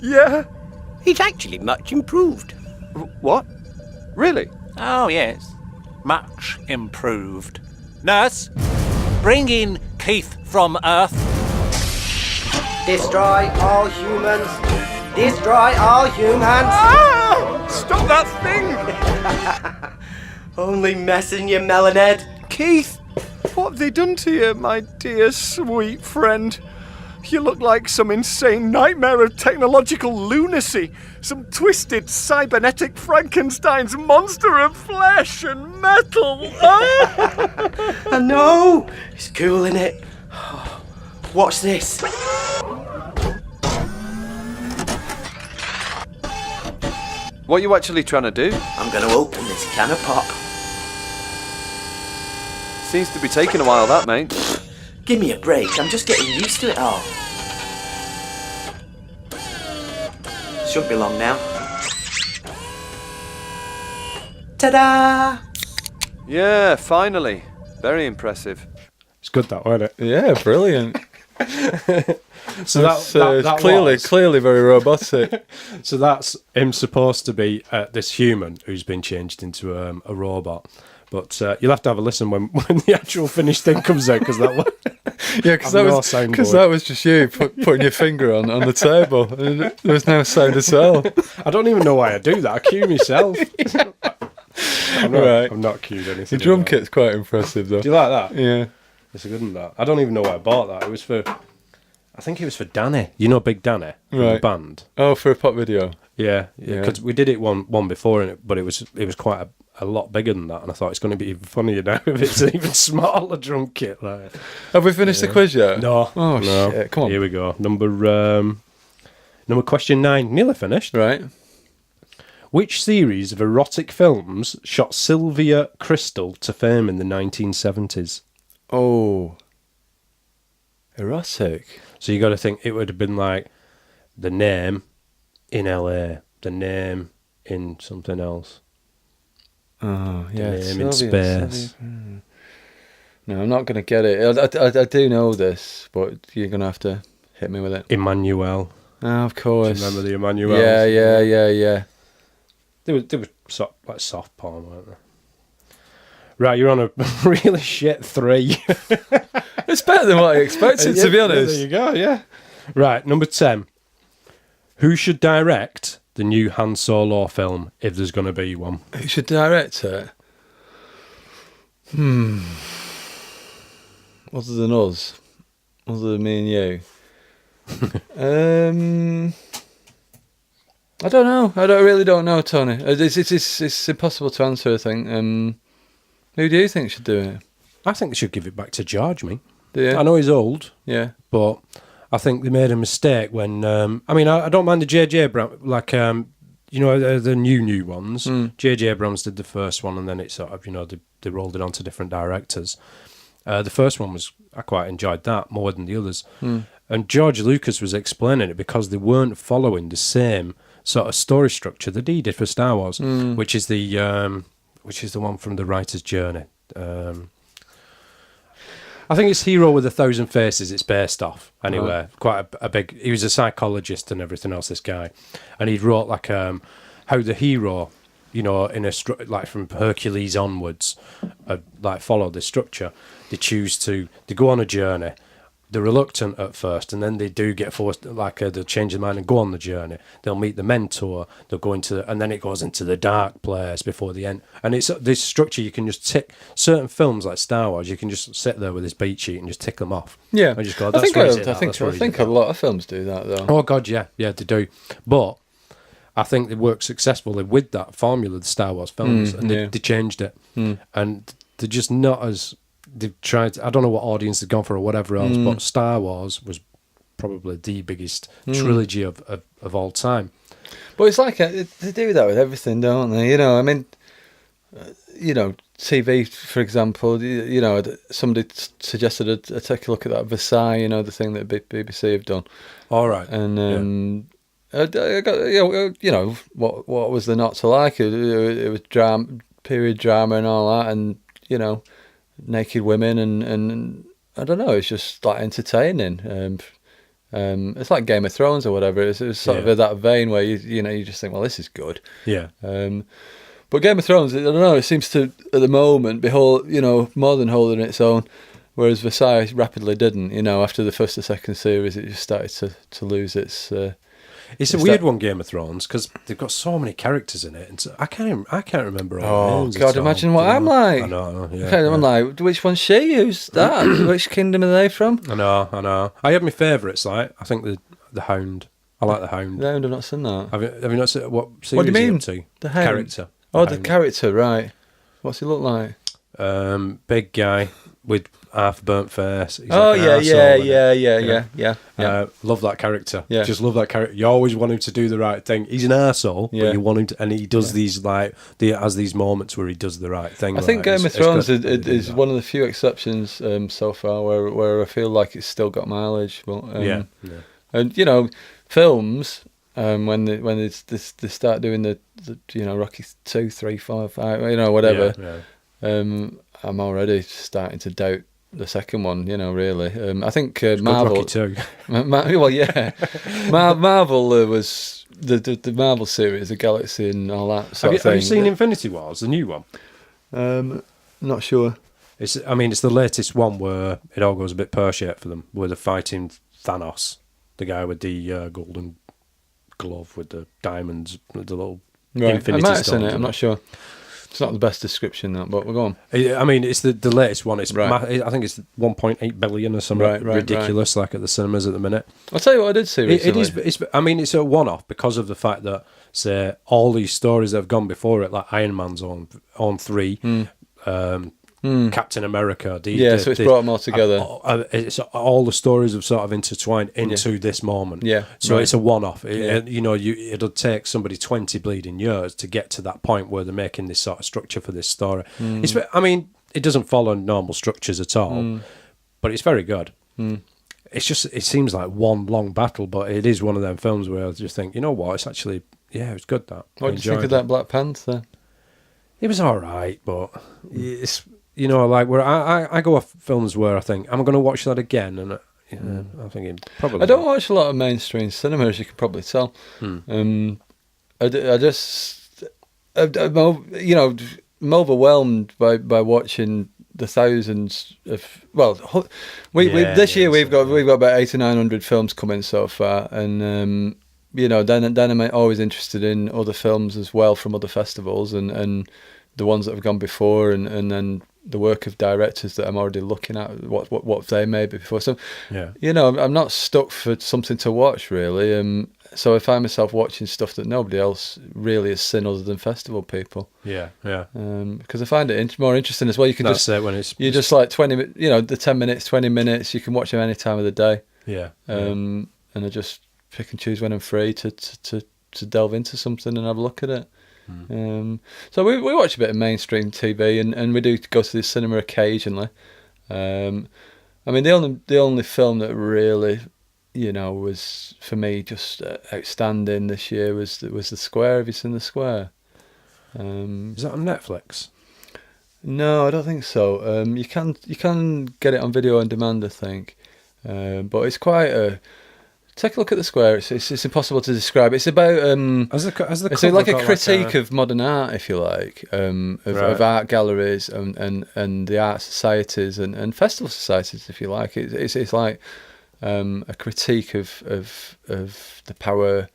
F: Yeah.
G: He's actually much improved.
F: What? Really?
H: Oh, yes. Much improved. Nurse, bring in Keith from Earth.
G: Destroy all humans. Destroy all humans.
F: Ah! Stop that thing!
G: Only messing you, Melaned.
F: Keith, what have they done to you, my dear sweet friend? You look like some insane nightmare of technological lunacy. Some twisted cybernetic Frankenstein's monster of flesh and metal. Ah!
G: I know. It's cool, innit? What's this?
F: What are you actually trying to do?
G: I'm going to open this can of pop.
F: Seems to be taking a while, that, mate.
G: Give me a break. I'm just getting used to it all. Shouldn't be long now. Ta-da!
F: Yeah, finally. Very impressive.
A: It's good, that, wasn't it?
C: Yeah, brilliant.
A: So
C: It's clearly very robotic.
A: So that's him supposed to be this human who's been changed into a robot. But you'll have to have a listen when the actual finished thing comes out, because that was
C: Yeah, because that was just you putting your finger on the table. And there was no sound at all.
A: I don't even know why I do that. I cue myself.
C: Right.
A: I'm not cued anything.
C: The drum
A: like
C: kit's quite impressive, though.
A: that. Do you like that?
C: Yeah.
A: It's a good one, that. I don't even know why I bought that. It was for, I think it was for Danny. You know Big Danny from the
C: Right.
A: band?
C: Oh, for a pop video.
A: Yeah,
C: Yeah.
A: because we did it one before, but it was quite a lot bigger than that, and I thought it's going to be even funnier now if it's an even smaller drum kit. Like.
C: Have we finished the quiz yet?
A: No.
C: Oh,
A: no.
C: shit. Come on.
A: Here we go. Number question 9. Nearly finished.
C: Right.
A: Which series of erotic films shot Sylvia Crystal to fame in the 1970s?
C: Oh. Erotic.
A: So you got to think it would have been like The Name in LA, The Name in something else.
C: Oh, yeah.
A: Name in space.
C: No, I'm not going to get it. I do know this, but you're going to have to hit me with it.
A: Emmanuel.
C: Oh, of course.
A: Do you remember the Emmanuel?
C: Yeah.
A: They were like soft porn, weren't they? Right, you're on a really shit 3.
C: It's better than what I expected, to be honest.
A: There you go, yeah. Right, number 10. Who should direct the new Han Solo film, if there's going to be one?
C: Who should direct it? Other than us. Other than me and you. I don't know. I really don't know, Tony. It's impossible to answer, I think. Who do you think should do it?
A: I think they should give it back to George, me.
C: Do you?
A: I know he's old,
C: Yeah.
A: but I think they made a mistake when... I don't mind the J.J. Abrams, the new ones. J.J. Abrams did the first one, and then it sort of, they rolled it on to different directors. The first one I quite enjoyed that more than the others. And George Lucas was explaining it because they weren't following the same sort of story structure that he did for Star Wars, which is the one from the writer's journey. I think it's Hero with 1,000 Faces it's based off, anyway. Quite a big... He was a psychologist and everything else, this guy. And he wrote, how the hero, in a like from Hercules onwards, follow this structure. They go on a journey. They're reluctant at first, and then they do get forced, they'll change their mind and go on the journey. They'll meet the mentor, they'll go and then it goes into the dark place before the end. And it's this structure you can just tick. Certain films like Star Wars, you can just sit there with this beat sheet and just tick them off.
C: Yeah.
A: And just go,
C: I think
A: a
C: a lot of films do that, though.
A: Oh, God, yeah. Yeah, they do. But I think they work successfully with that formula, the Star Wars films, and they changed it. And they're just not as... They've tried. I don't know what audience they've gone for or whatever else, but Star Wars was probably the biggest trilogy of all time.
C: But it's like they do that with everything, don't they? TV, for example. Somebody suggested I take a look at that Versailles. The thing that BBC have done.
A: All right,
C: and I got what was there not to like? It was drama, period drama, and all that, and naked women and I don't know, it's just like entertaining. It's like Game of Thrones or whatever. It was sort of that vein where you just think, well, this is good.
A: Yeah.
C: But Game of Thrones, I don't know, it seems to at the moment be more than holding its own. Whereas Versailles rapidly didn't. You know, after the first or second series, it just started to lose its.
A: It's a weird one, Game of Thrones, because they've got so many characters in it, and so I can't remember all the names.
C: God, imagine what I'm like.
A: I know. Yeah,
C: okay, I'm like, which one's she? Who's that? Which kingdom are they from?
A: I know. I have my favourites. Like I think the Hound. I like the Hound.
C: No, I've not seen that.
A: Have you not seen what series?
C: What do you mean?
A: Up to?
C: The Hound?
A: Character.
C: Oh, the character, right? What's he look like?
A: Big guy with half burnt face. He's
C: Oh
A: like an
C: yeah.
A: Love that character.
C: Yeah.
A: Just love that character. You always want him to do the right thing. He's an arsehole,
C: Yeah.
A: but you want him to, and he does these has these moments where he does the right thing.
C: I think Game of Thrones is one of the few exceptions so far where I feel like it's still got mileage. Well, and you know, films when they start doing the Rocky 2, 3, 4, 5, whatever. I'm already starting to doubt the second one. Really. I think Marvel.
A: Rocky 2.
C: Well, yeah, Marvel was the Marvel series, the Galaxy, and all that sort of thing.
A: Have you seen Infinity Wars, the new one?
C: Not sure.
A: It's the latest one where it all goes a bit pear-shaped for them, where they're fighting Thanos, the guy with the golden glove with the diamonds, with the little Infinity
C: I might have
A: Stones.
C: seen it. I'm not sure. It's not the best description, that, but we'll go on.
A: I mean, it's the latest one. It's
C: Right.
A: I think it's 1.8 billion or something ridiculous, like at the cinemas at the minute.
C: I'll tell you what I did see recently.
A: It's a one-off because of the fact that, say, all these stories that have gone before it, like Iron Man's on 3, Captain America.
C: So it's brought them all together.
A: It's all the stories have sort of intertwined into this moment.
C: Yeah,
A: So
C: right.
A: it's a one-off. It'll take somebody 20 bleeding years to get to that point where they're making this sort of structure for this story. It doesn't follow normal structures at all, but it's very good. It's just, it seems like one long battle, but it is one of them films where I just think, you know what, it's actually, it's good, that.
C: What did you think of that Black Panther?
A: It was all right, but it's, like where I go off films where I think, am I going to watch that again? And I'm thinking, probably
C: I don't watch a lot of mainstream cinema, as you can probably tell. I'm overwhelmed by watching the thousands of. Well, this year we've got about 800 or 900 films coming so far, and then I'm always interested in other films as well from other festivals and the ones that have gone before, and then the work of directors that I'm already looking at, what they made before. So, I'm not stuck for something to watch really. So I find myself watching stuff that nobody else really has seen other than festival people.
A: Yeah.
C: Because I find it more interesting as well. You can
A: That's it when it's
C: you're just like 20, the 10 minutes, 20 minutes. You can watch them any time of the day. And I just pick and choose when I'm free to delve into something and have a look at it. So we watch a bit of mainstream TV and we do go to the cinema occasionally. The only film that really, was for me just outstanding this year was The Square. Have you seen The Square?
A: Is that on Netflix?
C: No, I don't think so. You can get it on video on demand, I think, but it's quite a. Take a look at The Square. It's impossible to describe. It's about it's like a critique of modern art, if you like, of art galleries and the art societies and festival societies, if you like. It's like a critique of the power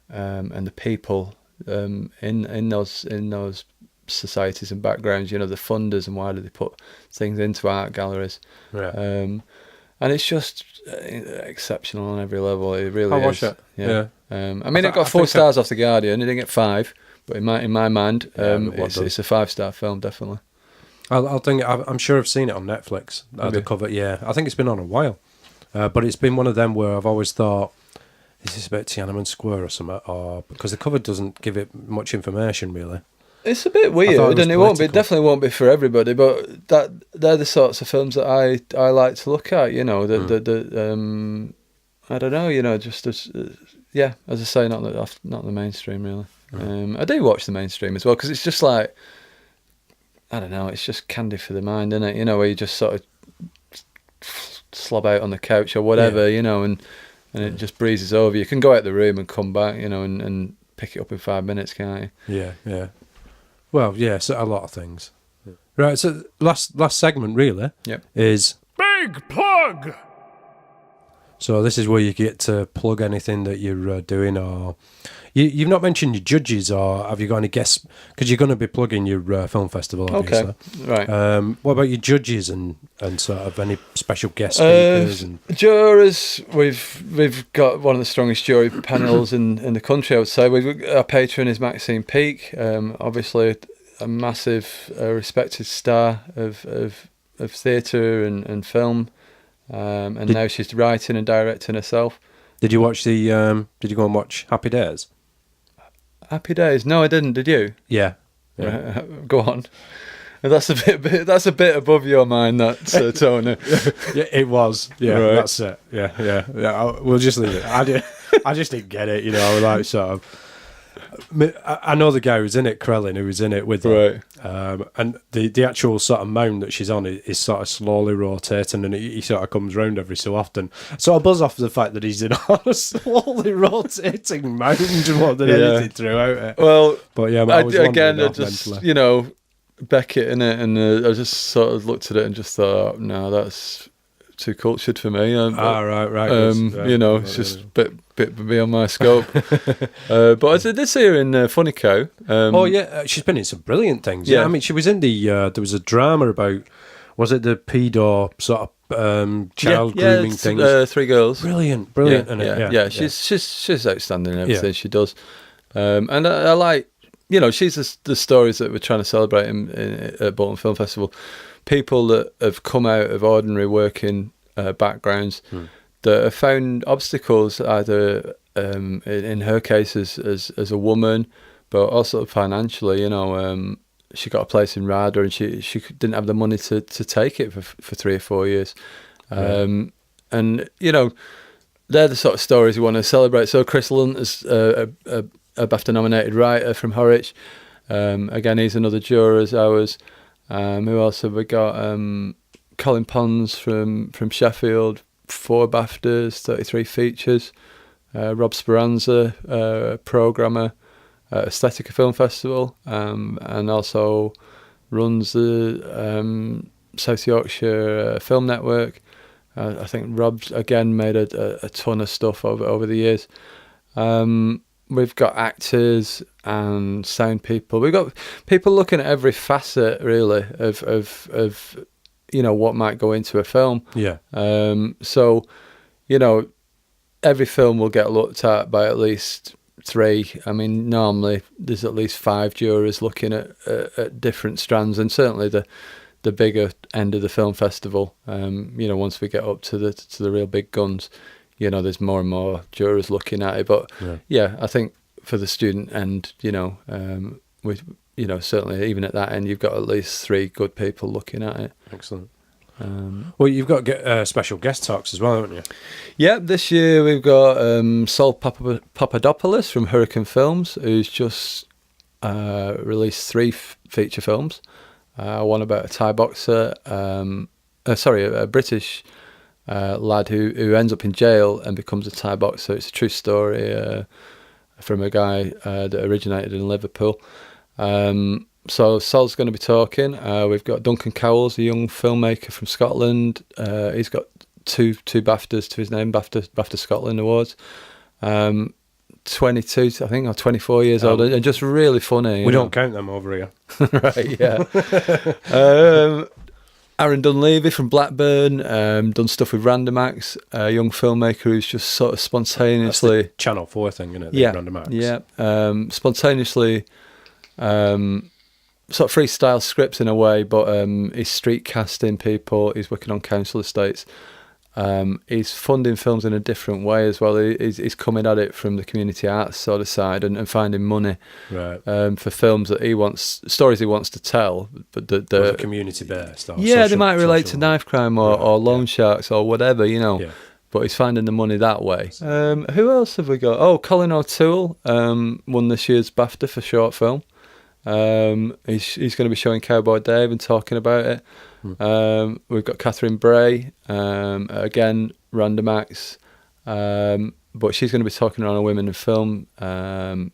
C: and the people in those societies and backgrounds. The funders and why do they put things into art galleries. And it's just exceptional on every level. It really is.
A: I'll watch it. Yeah.
C: It got 4 stars off The Guardian. It didn't get 5, but in my mind, it's a 5-star film, definitely.
A: I'm sure I've seen it on Netflix. The cover, I think it's been on a while, but it's been one of them where I've always thought, is this about Tiananmen Square or something? Or because the cover doesn't give it much information really.
C: It's a bit weird, and it definitely won't be for everybody. But they're the sorts of films that I like to look at. I don't know. Just as I say, not the mainstream really. I do watch the mainstream as well because it's just like I don't know. It's just candy for the mind, isn't it? Where you just sort of slob out on the couch or whatever, and it just breezes over. You can go out the room and come back, and pick it up in 5 minutes, can't you?
A: Yeah. Well, so a lot of things. Right, so last segment really
C: Yep.
A: is
D: Big plug!
A: So this is where you get to plug anything that you're doing, or you've not mentioned your judges, or have you got any guests? Because you're going to be plugging your film festival, obviously.
C: Okay, right.
A: What about your judges and sort of any special guest speakers?
C: Jurors, we've got one of the strongest jury panels in the country, I would say. Our patron is Maxine Peake, obviously a massive, respected star of theatre and film. And now she's writing and directing herself.
A: Did you watch Did you go and watch Happy Days?
C: Happy Days? No, I didn't. Did you?
A: Yeah.
C: Go on. That's a bit above your mind, that Tony.
A: Yeah, it was. Yeah,
C: right.
A: That's it. Yeah. We'll just leave it. I just didn't get it. Like sort of. I know the guy who's in it, Krellin, who was in it with her.
C: Right.
A: And the actual sort of mound that she's on is sort of slowly rotating, and he sort of comes round every so often. So I buzz off the fact that he's in on a slowly rotating mound more than anything throughout it.
C: Well,
A: but yeah, I was
C: again, I
A: just
C: mentally. Beckett in it, and I just sort of looked at it and just thought, no, that's too cultured for me.
A: Right.
C: It's just a bit beyond my scope. But I did see her in Funny Cow.
A: She's been in some brilliant things.
C: Yeah.
A: I mean, she was in the there was a drama about, was it the pedo sort of child grooming things?
C: 3 Girls.
A: Brilliant.
C: Yeah. She's outstanding in everything she does. And I like, she's the stories that we're trying to celebrate at Bolton Film Festival. People that have come out of ordinary working backgrounds that have found obstacles, either in her case as a woman, but also financially. She got a place in RADA and she didn't have the money to take it for 3 or 4 years. And they're the sort of stories we want to celebrate. So Chris Lunt is a BAFTA nominated writer from Horwich. Again, he's another juror as ours. Who else have we got? Colin Pons from Sheffield, 4 BAFTAs, 33 features. Rob Speranza, programmer at Aesthetica Film Festival, and also runs the South Yorkshire Film Network. I think Rob's again made a ton of stuff over the years. We've got actors and sound people. We've got people looking at every facet, really, of what might go into a film.
A: Yeah.
C: So, every film will get looked at by at least 3. I mean, normally there's at least 5 jurors looking at different strands, and certainly the bigger end of the film festival. Once we get up to the real big guns. There's more and more jurors looking at it, but I think for the student end, certainly even at that end, you've got at least 3 good people looking at it.
A: Excellent. Well, you've got special guest talks as well, haven't you?
C: Yeah, this year we've got Sol Papadopoulos from Hurricane Films, who's just released 3 feature films. One about a Thai boxer, a British lad who ends up in jail and becomes a Thai boxer. It's a true story from a guy that originated in Liverpool. So Sol's going to be talking. We've got Duncan Cowles, a young filmmaker from Scotland. He's got two BAFTAs to his name, BAFTA Scotland Awards. 22, I think, or 24 years old, and just really funny.
A: We don't count them over here.
C: Right, yeah. Aaron Dunleavy from Blackburn, done stuff with Random Acts, a young filmmaker who's just sort of spontaneously...
A: That's the Channel 4 thing, isn't it?
C: Yeah,
A: Random Acts.
C: Yeah. Spontaneously sort of freestyle scripts in a way, but he's street casting people, he's working on council estates. He's funding films in a different way as well. He's coming at it from the community arts sort of side and finding money for films that stories he wants to tell, but the
A: community based.
C: They might relate to knife crime or loan sharks or whatever, Yeah. But he's finding the money that way. Who else have we got? Oh, Colin O'Toole won this year's BAFTA for short film. He's going to be showing Cowboy Dave and talking about it. We've got Catherine Bray, again, Random Acts, but she's going to be talking around a women in film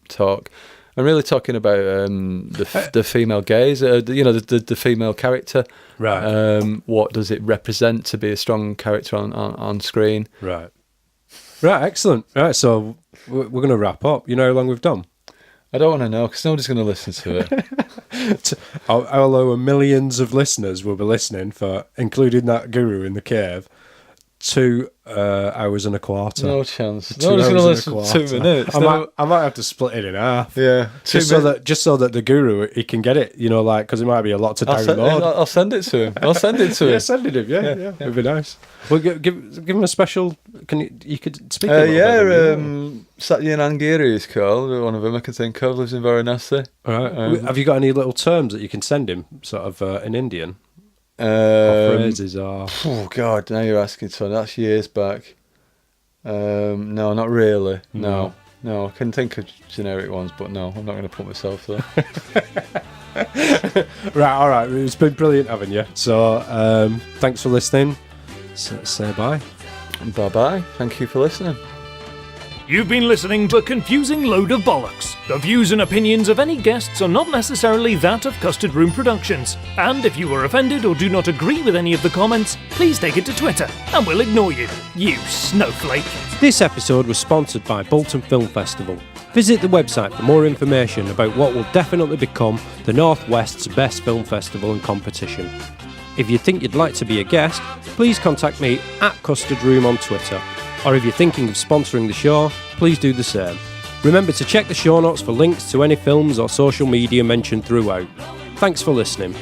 C: talk. I'm really talking about the female gaze, the female character.
A: Right.
C: What does it represent to be a strong character on screen?
A: Right. Right, excellent. Right, so we're going to wrap up. You know how long we've done?
C: I don't want to know because nobody's going to listen to it.
A: Although millions of listeners will be listening for, including that guru in the cave, 2 hours and a quarter.
C: No chance.
A: 2
C: Nobody's going to
A: hours and a
C: listen to 2 minutes.
A: I might have to split it in half.
C: Yeah.
A: Just so that the guru, he can get it, because it might be a lot to download.
C: I'll send it to him. Yeah, send it to him.
A: Yeah. It'd be nice. Well, give him a special. You could speak.
C: Satya Nangiri is called. One of them I can think of, lives in Varanasi.
A: All right. Have you got any little terms that you can send him, sort of in Indian? Or phrases or...
C: Oh God! Now you're asking, son. That's years back. No, not really. No. I can think of generic ones, but no, I'm not going to put myself there.
A: Right, all right. It's been brilliant having you. So, thanks for listening. Say bye.
C: Bye. Thank you for listening.
E: You've been listening to a confusing load of bollocks. The views and opinions of any guests are not necessarily that of Custard Room Productions. And if you were offended or do not agree with any of the comments, please take it to Twitter and we'll ignore you, you snowflake. This episode was sponsored by Bolton Film Festival. Visit the website for more information about what will definitely become the Northwest's best film festival and competition. If you think you'd like to be a guest, please contact me at Custard Room on Twitter. Or if you're thinking of sponsoring the show, please do the same. Remember to check the show notes for links to any films or social media mentioned throughout. Thanks for listening.